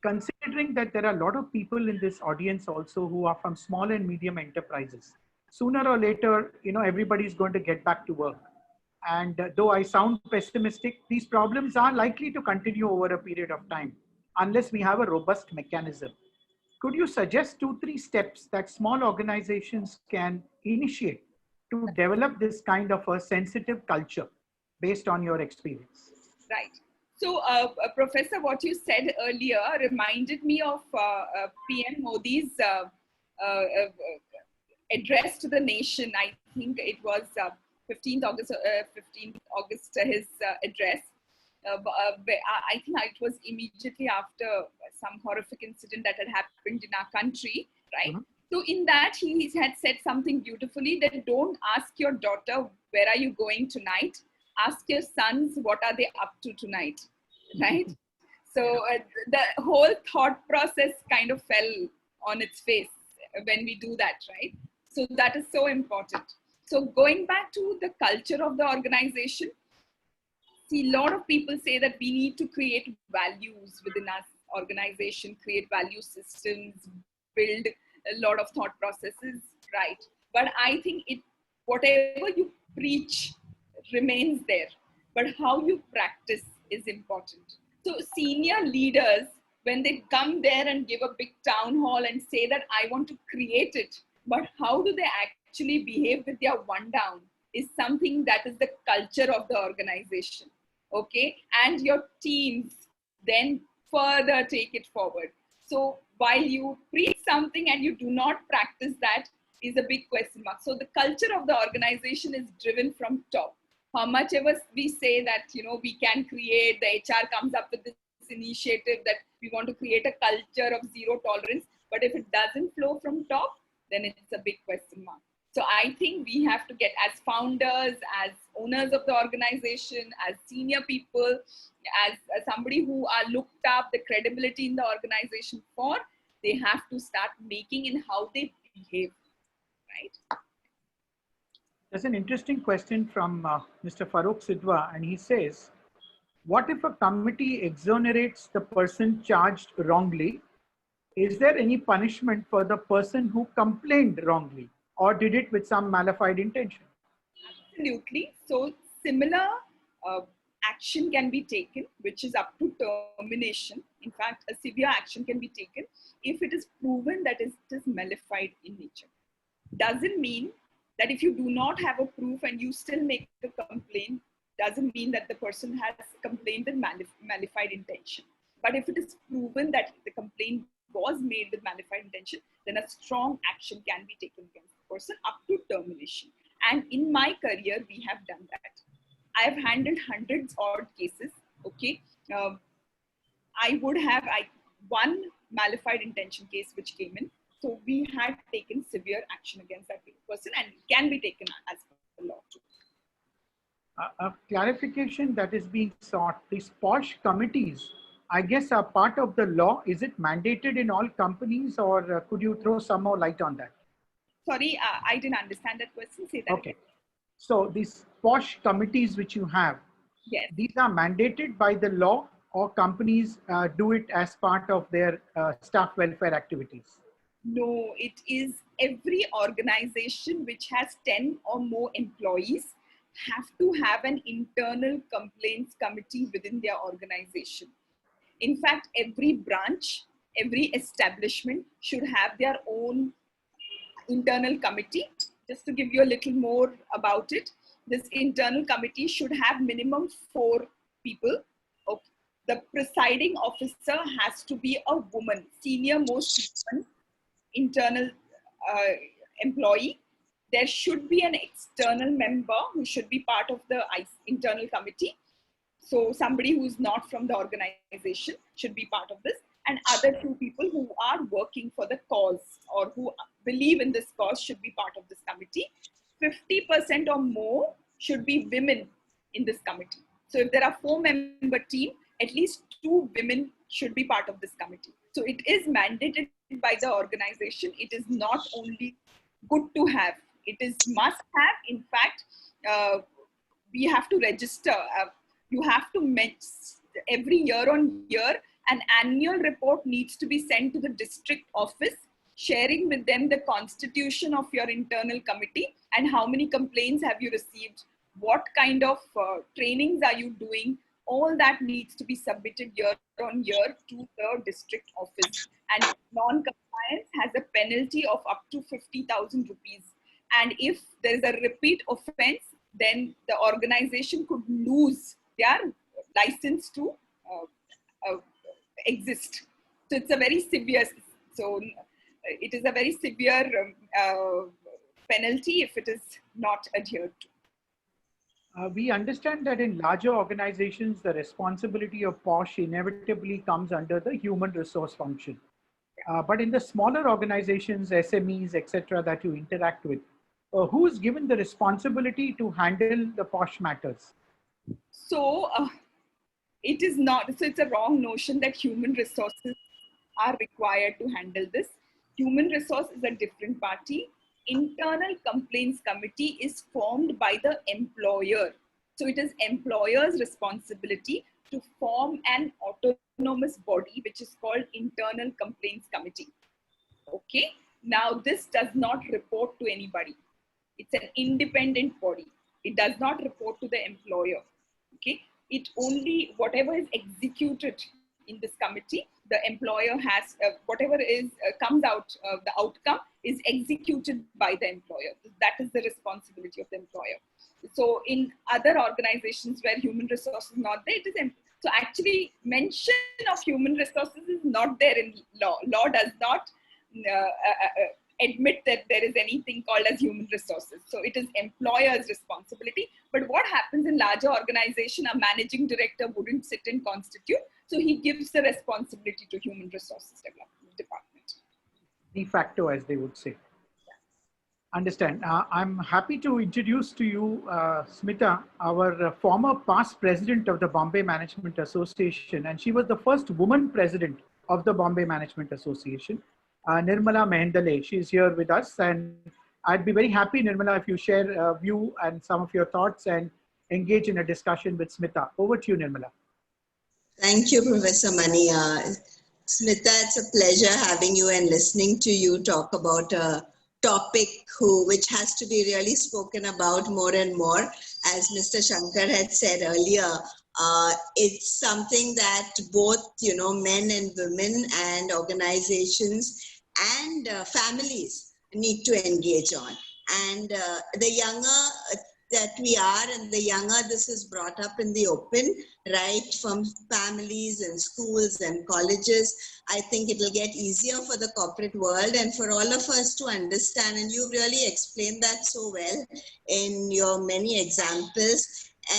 considering that there are a lot of people in this audience also who are from small and medium enterprises, sooner or later, you know, everybody's going to get back to work. And though I sound pessimistic, these problems are likely to continue over a period of time unless we have a robust mechanism. Could you suggest 2, 3 steps that small organizations can initiate to develop this kind of a sensitive culture based on your experience? Right. So, Professor, what you said earlier reminded me of PM Modi's address to the nation. I think it was 15th August, his address. I think it was immediately after some horrific incident that had happened in our country, right? So in that, he had said something beautifully that don't ask your daughter, where are you going tonight? Ask your sons, what are they up to tonight, right? So the whole thought process kind of fell on its face when we do that, right? So that is so important. So going back to the culture of the organization, see, a lot of people say that we need to create values within our organization, create value systems, build a lot of thought processes, right? But I think whatever you preach remains there, but how you practice is important. So senior leaders, when they come there and give a big town hall and say that I want to create it, but how do they actually behave with their one down is something that is the culture of the organization. Okay, and your teams then further take it forward. So while you preach something and you do not practice that is a big question mark. So the culture of the organization is driven from top. How much ever we say that, we can create, the HR comes up with this initiative that we want to create a culture of zero tolerance, but if it doesn't flow from top, then it's a big question mark. So I think we have to get, as founders, as owners of the organization, as senior people, as somebody who are looked up, the credibility in the organization for, they have to start making in how they behave, right? There's an interesting question from Mr. Farooq Sidwa, and he says, what if a committee exonerates the person charged wrongly? Is there any punishment for the person who complained wrongly or did it with some malified intention? Absolutely. So similar action can be taken, which is up to termination. In fact, a severe action can be taken if it is proven that it is malified in nature. Doesn't mean that if you do not have a proof and you still make a complaint, doesn't mean that the person has complained with malified intention. But if it is proven that the complaint was made with malified intention, then a strong action can be taken against the person up to termination. And in my career, we have done that. I have handled hundreds odd cases. Okay, I would have one malified intention case which came in. So we had taken severe action against that person, and it can be taken as per the law too. A clarification that is being sought, these POSH committees, I guess, are part of the law. Is it mandated in all companies, or could you throw some more light on that? Sorry, I didn't understand that question. Say that okay. Again. So these POSH committees which you have, yes, these are mandated by the law, or companies do it as part of their staff welfare activities? No, it is every organization which has 10 or more employees have to have an internal complaints committee within their organization. In fact, every branch, every establishment should have their own internal committee. Just to give you a little more about it, this internal committee should have minimum 4 people. Okay. The presiding officer has to be a woman, senior most woman, internal employee. There should be an external member who should be part of the internal committee. So somebody who's not from the organization should be part of this, and other 2 people who are working for the cause or who believe in this cause should be part of this committee. 50% or more should be women in this committee. So if there are 4-member team, at least 2 women should be part of this committee. So it is mandated by the organization. It is not only good to have, it is must have. In fact, we have to register. You have to every year on year, an annual report needs to be sent to the district office, sharing with them the constitution of your internal committee and how many complaints have you received, what kind of trainings are you doing. All that needs to be submitted year on year to the district office. And non-compliance has a penalty of up to 50,000 rupees. And if there is a repeat offense, then the organization could lose their license to exist. So it's a very severe, it is a very severe penalty if it is not adhered to. We understand that in larger organizations, the responsibility of POSH inevitably comes under the human resource function. But in the smaller organizations, SMEs, etc., that you interact with, who is given the responsibility to handle the POSH matters? So it is not, so it's a wrong notion that human resources are required to handle this. Human resource is a different party. Internal complaints committee is formed by the employer. So it is employer's responsibility to form an autonomous body, which is called internal complaints committee. Okay. Now this does not report to anybody. It's an independent body. It does not report to the employer. Okay. It only, whatever is executed in this committee, the employer has, whatever is comes out, the outcome is executed by the employer. That is the responsibility of the employer. So in other organizations where human resources is not there, it is So actually mention of human resources is not there in law. Law does not admit that there is anything called as human resources. So it is employer's responsibility. But what happens in larger organization, a managing director wouldn't sit and constitute. So he gives the responsibility to human resources development department. De facto, as they would say. Understand. I'm happy to introduce to you Smita, our former past president of the Bombay Management Association, and she was the first woman president of the Bombay Management Association, Nirmala Mehendale. She's here with us, and I'd be very happy, Nirmala, if you share a view and some of your thoughts and engage in a discussion with Smita. Over to you, Nirmala. Thank you, Professor Mani. Smita, it's a pleasure having you and listening to you talk about a topic which has to be really spoken about more and more. As Mr. Shankar had said earlier, it's something that both, men and women and organizations and families need to engage on. And the younger that we are and the younger this is brought up in the open, right from families and schools and colleges, I think it will get easier for the corporate world and for all of us to understand. And you've really explained that so well in your many examples.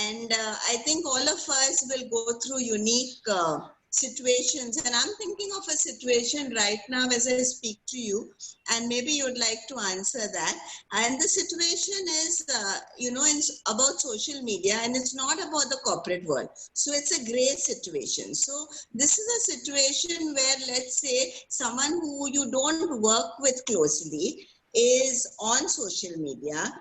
And I think all of us will go through unique situations. And I'm thinking of a situation right now as I speak to you, and maybe you'd like to answer that. And the situation is, it's about social media, and it's not about the corporate world. So it's a gray situation. So this is a situation where, let's say, someone who you don't work with closely is on social media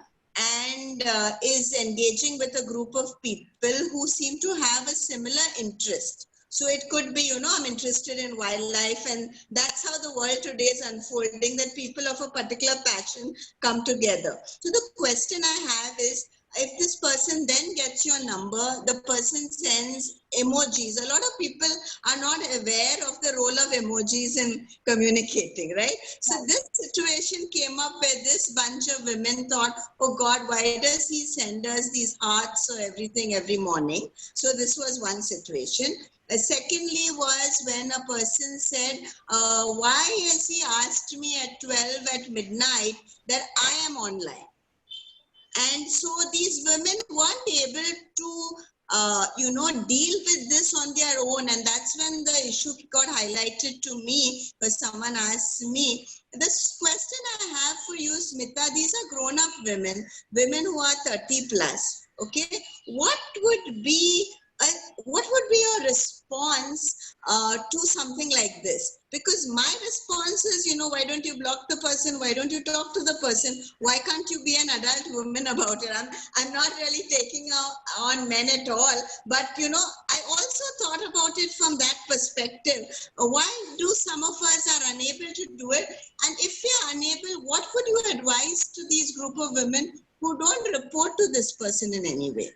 and is engaging with a group of people who seem to have a similar interest. So it could be, I'm interested in wildlife, and that's how the world today is unfolding, that people of a particular passion come together. So the question I have is, if this person then gets your number, the person sends emojis. A lot of people are not aware of the role of emojis in communicating, right? So this situation came up where this bunch of women thought, oh God, why does he send us these hearts or everything every morning? So this was one situation. Secondly was when a person said, why has he asked me at 12 at midnight that I am online? And so these women weren't able to, deal with this on their own. And that's when the issue got highlighted to me, because someone asked me. This question I have for you, Smita, these are grown-up women who are 30 plus, okay? What would be your response to something like this? Because my response is, why don't you block the person? Why don't you talk to the person? Why can't you be an adult woman about it? I'm not really taking on men at all. But, I also thought about it from that perspective. Why do some of us are unable to do it? And if we are unable, what would you advise to these group of women who don't report to this person in any way?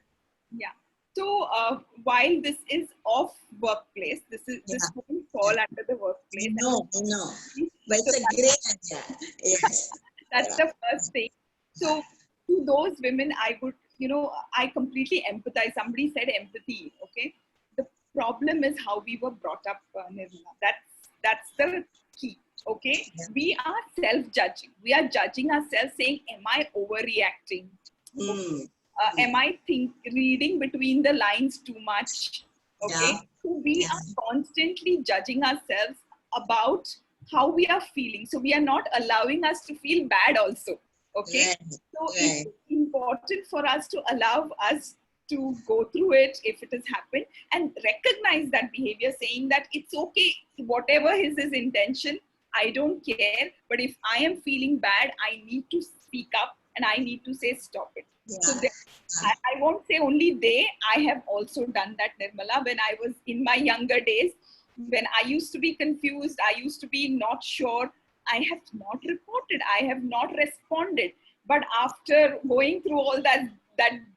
Yeah. So while this is off workplace, this won't fall under the workplace. No. But it's a great idea. Yes. That's the first thing. So to those women, I would, I completely empathize. Somebody said empathy, okay? The problem is how we were brought up, Nirmala. That's the key, okay? Yeah. We are self-judging. We are judging ourselves saying, am I overreacting? Okay? Am I reading between the lines too much? Okay. Yeah. So we are constantly judging ourselves about how we are feeling. So we are not allowing us to feel bad also. Okay. Right. So it's important for us to allow us to go through it if it has happened and recognize that behavior, saying that it's okay, whatever is his intention, I don't care. But if I am feeling bad, I need to speak up and I need to say stop it. Yeah. So I won't say only they, I have also done that, Nirmala, when I was in my younger days, when I used to be confused, I used to be not sure, I have not reported, I have not responded. But after going through all that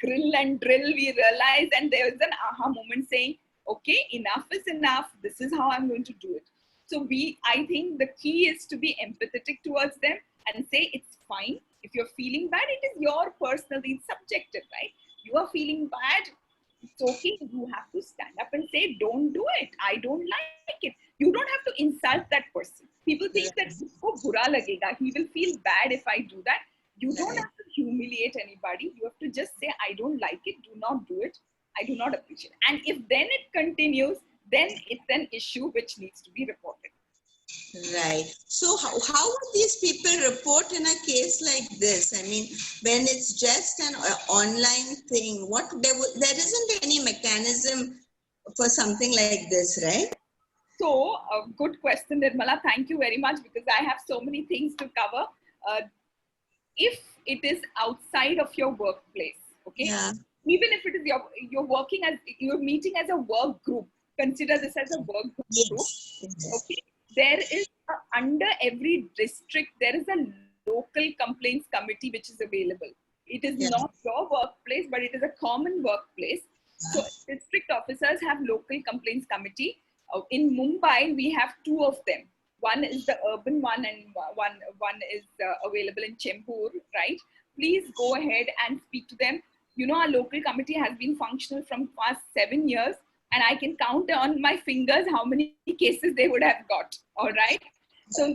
grill and drill, we realized, and there was an aha moment saying, okay, enough is enough, this is how I'm going to do it. So I think the key is to be empathetic towards them and say it's fine. If you're feeling bad, it is your personal, it's subjective, right? You are feeling bad, It's okay. You have to stand up and say, don't do it. I don't like it. You don't have to insult that person. People think that usko bura lagega. He will feel bad if I do that. You don't have to humiliate anybody. You have to just say, I don't like it. Do not do it. I do not appreciate it. And if then it continues, then it's an issue which needs to be reported. Right. So how would these people report in a case like this? I mean, when it's just an online thing, there isn't any mechanism for something like this, right? So, good question, Nirmala. Thank you very much, because I have so many things to cover. If it is outside of your workplace, okay, Yeah. even if it is you're meeting as a work group, consider this as a work group. Yes. Okay, there is under every district there is a local complaints committee which is available. It is not your workplace, but it is a common workplace. So district officers have local complaints committee. In Mumbai, we have two of them. One is the urban one, and one is available in Chembur, right? Please go ahead and speak to them. You know, our local committee has been functional from past 7 years, and I can count on my fingers how many cases they would have got. All right. So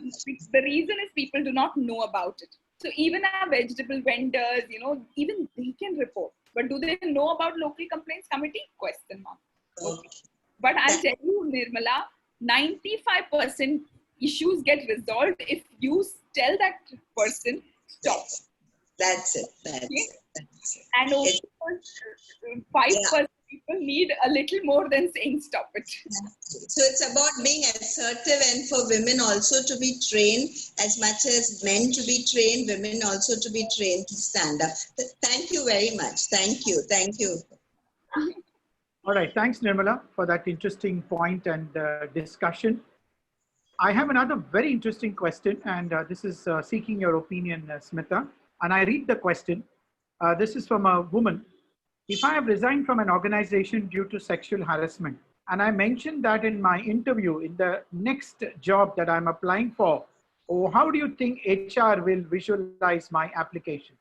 the reason is people do not know about it. So even our vegetable vendors, you know, even they can report. But do they know about local complaints committee? Question mark. Okay. But I'll tell you, Nirmala, 95% issues get resolved if you tell that person, stop. That's it. That's Okay? it. That's it. And only 5% people need a little more than saying stop it. So it's about being assertive, and for women also to be trained as much as men to be trained, women also to be trained to stand up. Thank you very much. Thank you. Thank you. All right, thanks Nirmala for that interesting point and discussion. I have another very interesting question, and this is seeking your opinion, Smita. And I read the question. This is from a woman. If I have resigned from an organization due to sexual harassment, and I mentioned that in my interview in the next job that I'm applying for, how do you think HR will visualize my application?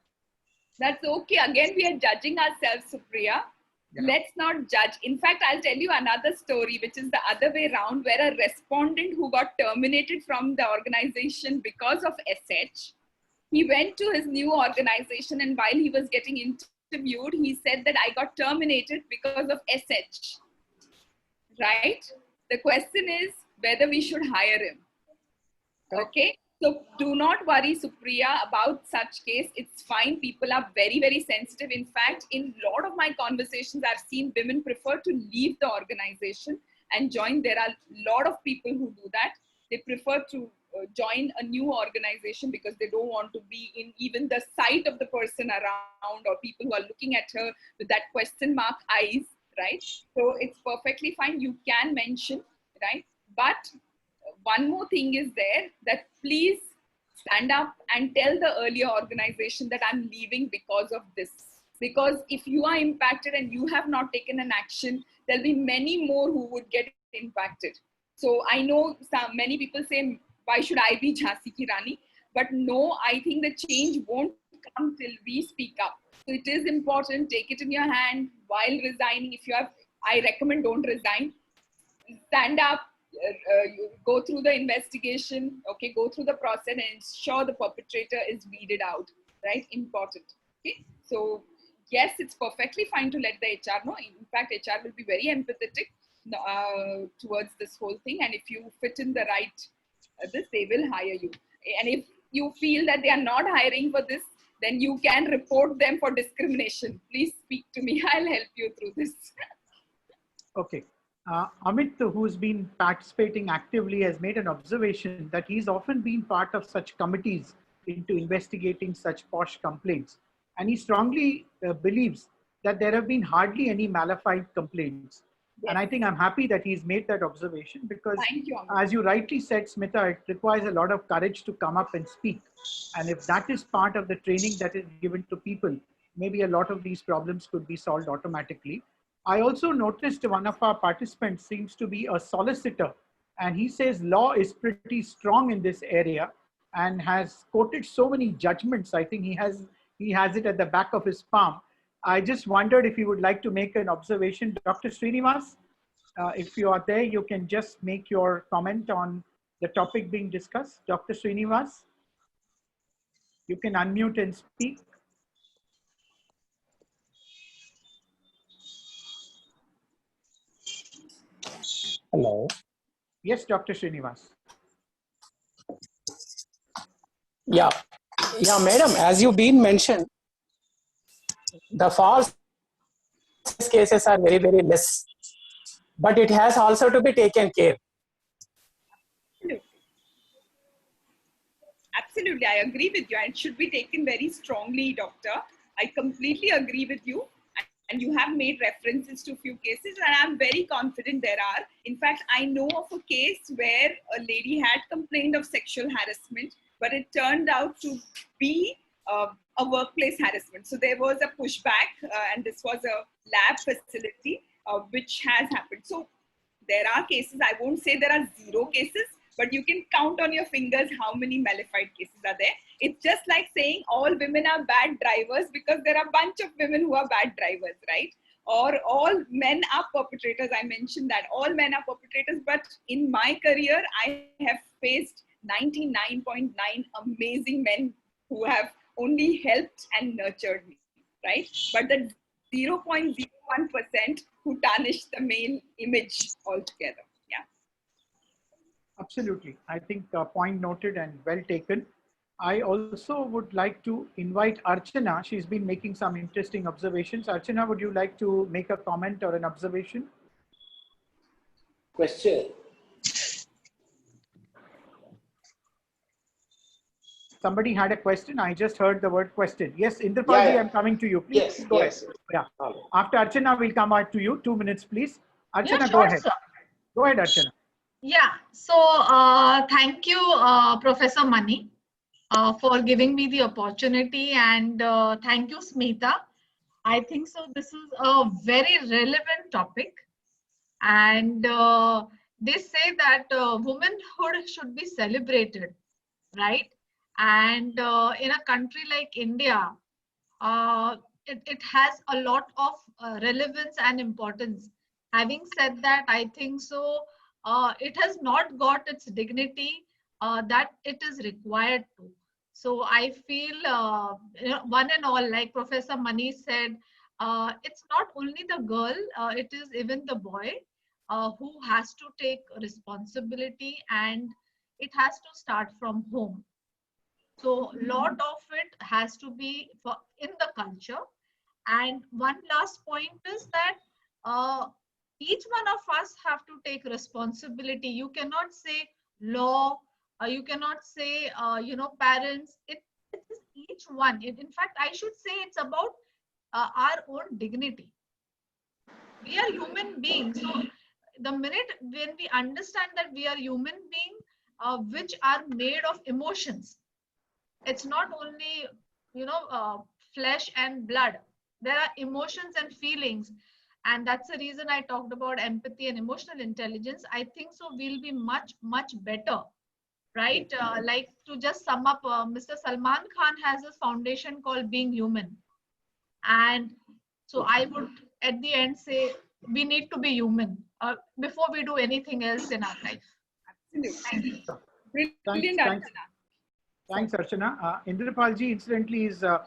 That's okay. Again, we are judging ourselves, Supriya. Yeah. Let's not judge. In fact, I'll tell you another story, which is the other way around, where a respondent who got terminated from the organization because of SH, he went to his new organization, and while he was getting interviewed, he said that I got terminated because of SH. Right? The question is whether we should hire him. Okay? So do not worry, Supriya, about such case. It's fine. People are very, very sensitive. In fact, in a lot of my conversations, I've seen women prefer to leave the organization and join. There are a lot of people who do that. They prefer to join a new organization because they don't want to be in even the sight of the person around, or people who are looking at her with that question mark eyes, right? So it's perfectly fine. You can mention, right? But one more thing is there, that please stand up and tell the earlier organization that I'm leaving because of this. Because if you are impacted and you have not taken an action, there'll be many more who would get impacted. So I know many people say, why should I be Jhansi ki Rani? But no, I think the change won't come till we speak up. So it is important, take it in your hand while resigning. If you have, I recommend don't resign. Stand up, you go through the investigation, okay, go through the process and ensure the perpetrator is weeded out, right? Important. Okay, so yes, it's perfectly fine to let the HR know. In fact, HR will be very empathetic towards this whole thing, and if you fit in the right this, they will hire you. And if you feel that they are not hiring for this, then you can report them for discrimination. Please speak to me. I'll help you through this. Okay. Amit, who's been participating actively, has made an observation that he's often been part of such committees into investigating such POSH complaints. And he strongly believes that there have been hardly any malified complaints. Yes. And I think I'm happy that he's made that observation, because as you rightly said, Smita, it requires a lot of courage to come up and speak. And if that is part of the training that is given to people, maybe a lot of these problems could be solved automatically. I also noticed one of our participants seems to be a solicitor, and he says law is pretty strong in this area and has quoted so many judgments. I think he has it at the back of his palm. I just wondered if you would like to make an observation. Dr. Srinivas, if you are there, you can just make your comment on the topic being discussed. Dr. Srinivas, you can unmute and speak. Hello. Yes, Dr. Srinivas. Yeah, madam, as you've been mentioned, the false cases are very, very less, but it has also to be taken care. Absolutely, I agree with you. And it should be taken very strongly, doctor. I completely agree with you. And you have made references to a few cases, and I'm very confident there are. In fact, I know of a case where a lady had complained of sexual harassment, but it turned out to be a workplace harassment. So there was a pushback, and this was a lab facility, which has happened. So there are cases. I won't say there are zero cases, but you can count on your fingers how many nullified cases are there. It's just like saying all women are bad drivers because there are a bunch of women who are bad drivers, right? Or all men are perpetrators. I mentioned that all men are perpetrators, but in my career, I have faced 99.9 amazing men who have only helped and nurtured me, right? But the 0.01% who tarnish the male image altogether. Yeah. Absolutely. I think point noted and well taken. I also would like to invite Archana. She's been making some interesting observations. Archana, would you like to make a comment or an observation? Question. Somebody had a question. I just heard the word question. Yes, Indrapalji, I'm coming to you. Please, Yes, go yes. ahead. Yeah. After Archana, we'll come out to you. 2 minutes, please. Archana, Yeah, go sure, ahead. sir. Go ahead, Archana. Yeah, so thank you, Professor Mani, for giving me the opportunity, and thank you, Smita. I think so. This is a very relevant topic, and they say that womanhood should be celebrated, right? And in a country like India, it has a lot of relevance and importance. Having said that, I think so. It has not got its dignity that it is required to. So I feel one and all, like Professor Mani said, it's not only the girl, it is even the boy who has to take responsibility, and it has to start from home. So lot of it has to be in the culture. And one last point is that each one of us have to take responsibility. You cannot say law, you cannot say, parents. It is each one. In fact, I should say it's about our own dignity. We are human beings. So the minute when we understand that we are human beings, which are made of emotions, it's not only flesh and blood. There are emotions and feelings, and that's the reason I talked about empathy and emotional intelligence. I think so we'll be much better, right? Like, to just sum up, Mr. Salman Khan has a foundation called Being Human, and so I would at the end say we need to be human before we do anything else in our life. Absolutely. Thank you. Brilliant. Thanks, Archana. Indrapalji, incidentally, is a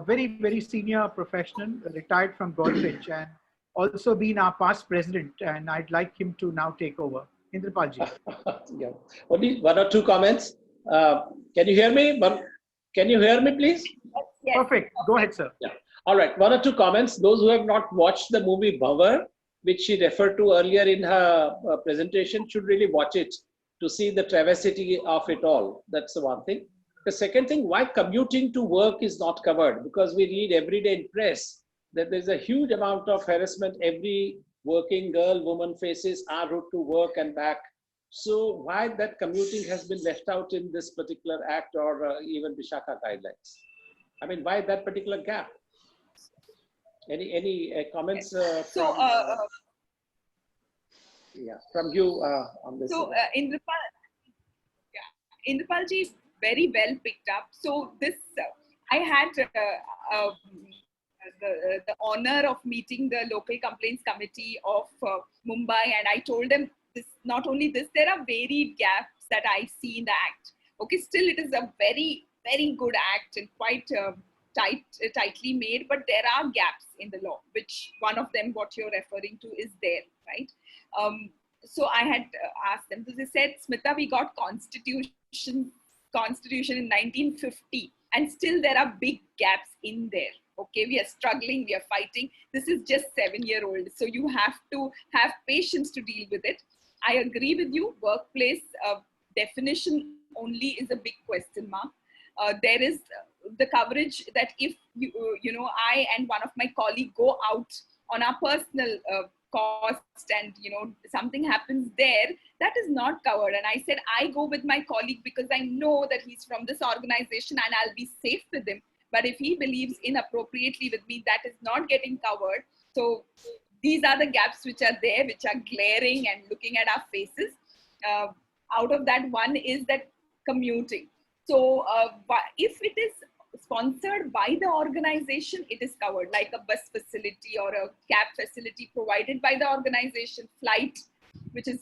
very senior professional, retired from Godrej, and also been our past president. And I'd like him to now take over. Indrapalji. Yeah. Only one or two comments. Can you hear me? Can you hear me, please? Yes. Perfect. Go ahead, sir. Yeah. All right. One or two comments. Those who have not watched the movie Behaviour, which she referred to earlier in her presentation, should really watch it to see the travesty of it all. That's the one thing. The second thing, why commuting to work is not covered, because we read every day in press that there's a huge amount of harassment every working girl, woman faces en route to work and back. So why that commuting has been left out in this particular act, or even Vishaka guidelines? I mean, why that particular gap? Any comments from from you on this? So Indrapalji very well picked up. So this I had the honor of meeting the local complaints committee of Mumbai, and I told them this. Not only this, there are varied gaps that I see in the act. Okay, still it is a very, very good act and quite tightly made, but there are gaps in the law, which one of them, what you're referring to, is there, right? So I had asked them. So they said, Smita, we got constitution in 1950, and still there are big gaps in there. Okay, we are struggling, we are fighting. This is just 7-year-old, so you have to have patience to deal with it. I agree with you. Workplace definition only is a big question mark. There is the coverage that if I and one of my colleagues go out on our personal cost and something happens there, that is not covered. And I said, I go with my colleague because I know that he's from this organization and I'll be safe with him. But if he believes inappropriately with me, that is not getting covered. So these are the gaps which are there, which are glaring and looking at our faces. Out of that, one is that commuting. So if it is sponsored by the organization, it is covered, like a bus facility or a cab facility provided by the organization, flight, which is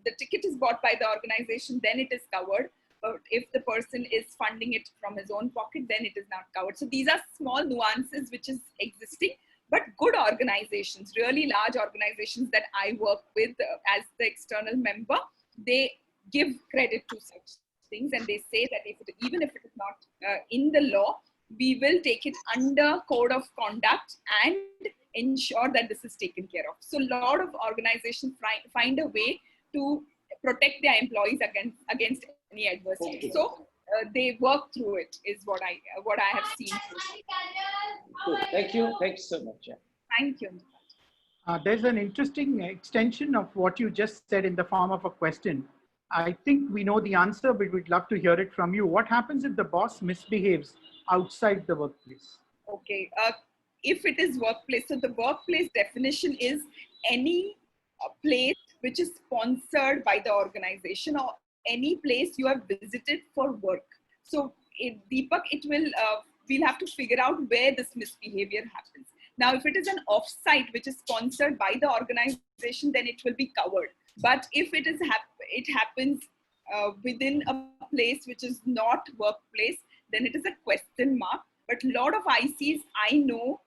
the ticket is bought by the organization, then it is covered. But if the person is funding it from his own pocket, then it is not covered. So these are small nuances which is existing, but good organizations, really large organizations that I work with as the external member, they give credit to such things, and they say that even if it is not in the law, we will take it under code of conduct and ensure that this is taken care of. So a lot of organizations find a way to protect their employees against any adversity. Okay. So they work through it, is what I have seen. Good. Thank you. Thanks so much. Yeah. Thank you. There's an interesting extension of what you just said in the form of a question. I think we know the answer, but we'd love to hear it from you. What happens if the boss misbehaves outside the workplace? Okay. If it is workplace, so the workplace definition is any place which is sponsored by the organization or any place you have visited for work. So Deepak, we'll have to figure out where this misbehavior happens. Now, if it is an offsite which is sponsored by the organization, then it will be covered. But if it happens within a place which is not workplace, then it is a question mark. But a lot of ICs I know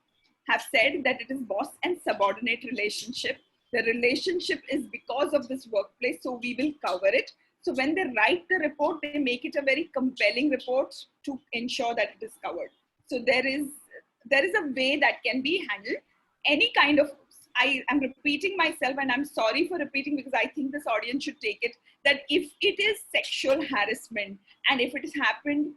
have said that it is boss and subordinate relationship. The relationship is because of this workplace, so we will cover it. So when they write the report, they make it a very compelling report to ensure that it is covered. So there is a way that can be handled. Any kind of, I am repeating myself and I'm sorry for repeating because I think this audience should take it, that if it is sexual harassment and if it has happened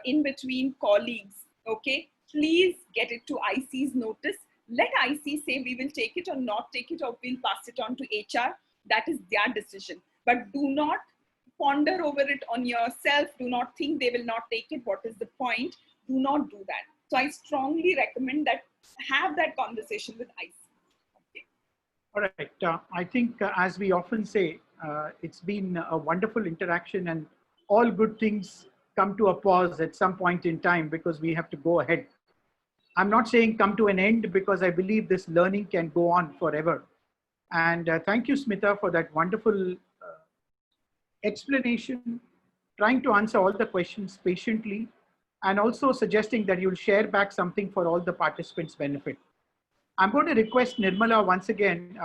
in between colleagues, okay, please get it to IC's notice. Let IC say we will take it or not take it, or we'll pass it on to HR. That is their decision. But do not ponder over it on yourself. Do not think they will not take it. What is the point? Do not do that. So I strongly recommend that have that conversation with IC. Okay. All right. I think as we often say, it's been a wonderful interaction, and all good things come to a pause at some point in time because we have to go ahead. I'm not saying come to an end because I believe this learning can go on forever. And thank you, Smita, for that wonderful explanation, trying to answer all the questions patiently, and also suggesting that you'll share back something for all the participants' benefit. I'm going to request Nirmala once again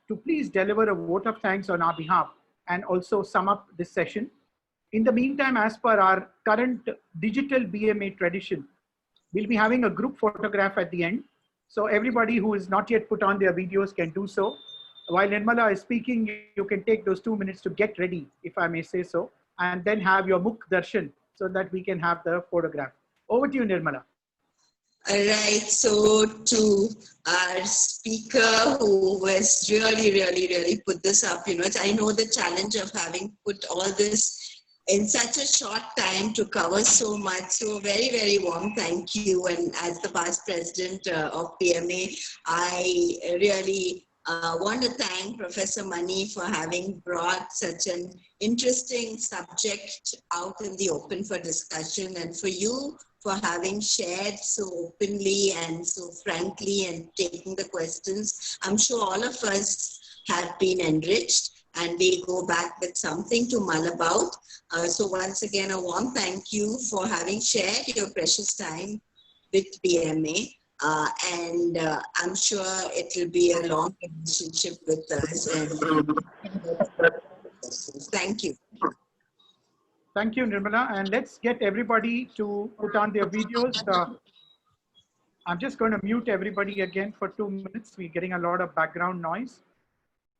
to please deliver a vote of thanks on our behalf and also sum up this session. In the meantime, as per our current digital BMA tradition, we'll be having a group photograph at the end. So everybody who is not yet put on their videos can do so. While Nirmala is speaking, you can take those 2 minutes to get ready, if I may say so, and then have your Mukh Darshan so that we can have the photograph. Over to you, Nirmala. All right, so to our speaker who was really put this up, I know the challenge of having put all this in such a short time to cover so much. So very warm thank you. And as the past president of PMA, I really want to thank Professor Mani for having brought such an interesting subject out in the open for discussion, and for you for having shared so openly and so frankly and taking the questions. I'm sure all of us have been enriched, and we'll go back with something to mull about. So once again, a warm thank you for having shared your precious time with BMA. And I'm sure it will be a long relationship with us. And thank you. Thank you, Nirmala. And let's get everybody to put on their videos. I'm just going to mute everybody again for 2 minutes. We're getting a lot of background noise.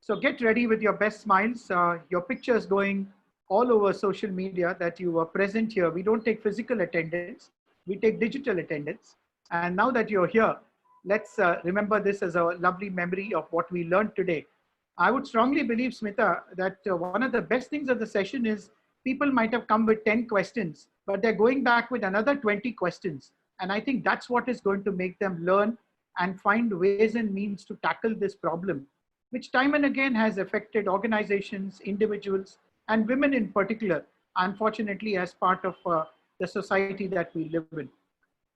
So get ready with your best smiles. Your pictures going all over social media that you are present here. We don't take physical attendance. We take digital attendance. And now that you're here, let's remember this as a lovely memory of what we learned today. I would strongly believe, Smita, that one of the best things of the session is people might have come with 10 questions, but they're going back with another 20 questions. And I think that's what is going to make them learn and find ways and means to tackle this problem, which time and again has affected organizations, individuals, and women in particular, unfortunately, as part of the society that we live in.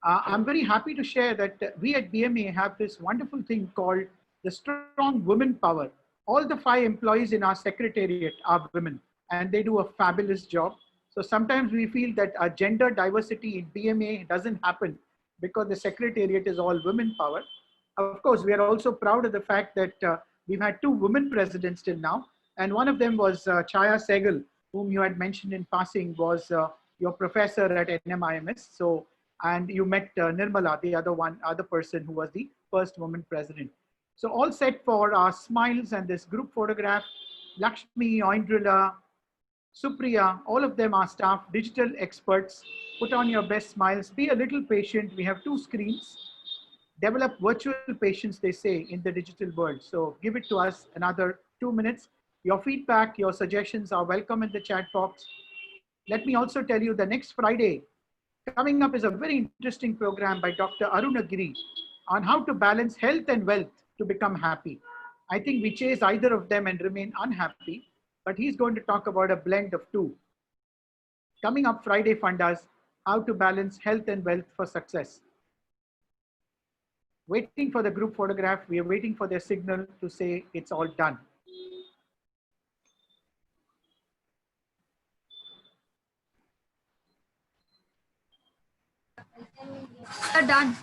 I'm very happy to share that we at BMA have this wonderful thing called the Strong Women Power. All the 5 employees in our secretariat are women, and they do a fabulous job. So sometimes we feel that our gender diversity in BMA doesn't happen because the secretariat is all women power. Of course, we are also proud of the fact that we've had 2 women presidents till now. And one of them was Chaya Sehgal, whom you had mentioned in passing, was your professor at NMIMS. So, and you met Nirmala, the other person who was the first woman president. So all set for our smiles and this group photograph. Lakshmi, Oindrila, Supriya, all of them are staff, digital experts. Put on your best smiles. Be a little patient. We have 2 screens. Develop virtual patience, they say, in the digital world. So give it to us another 2 minutes. Your feedback, your suggestions are welcome in the chat box. Let me also tell you the next Friday, coming up is a very interesting program by Dr. Arunagiri on how to balance health and wealth to become happy. I think we chase either of them and remain unhappy, but he's going to talk about a blend of 2. Coming up Friday, Fundas, how to balance health and wealth for success. Waiting for the group photograph. We are waiting for their signal to say it's all done. Done.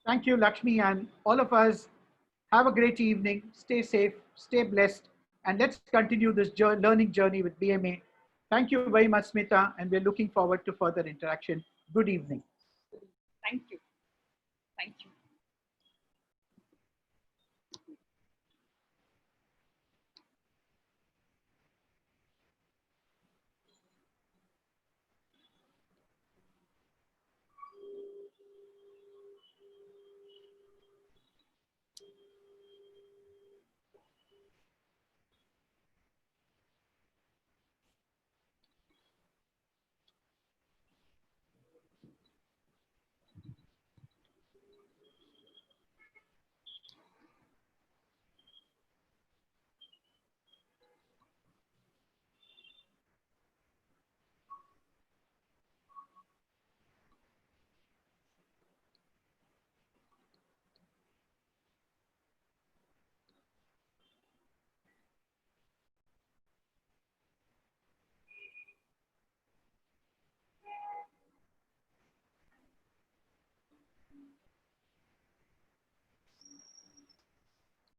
Thank you, Lakshmi, and all of us. Have a great evening. Stay safe, stay blessed, and let's continue this learning journey with BMA. Thank you very much, Smita, and we're looking forward to further interaction. Good evening. Thank you. Thank you.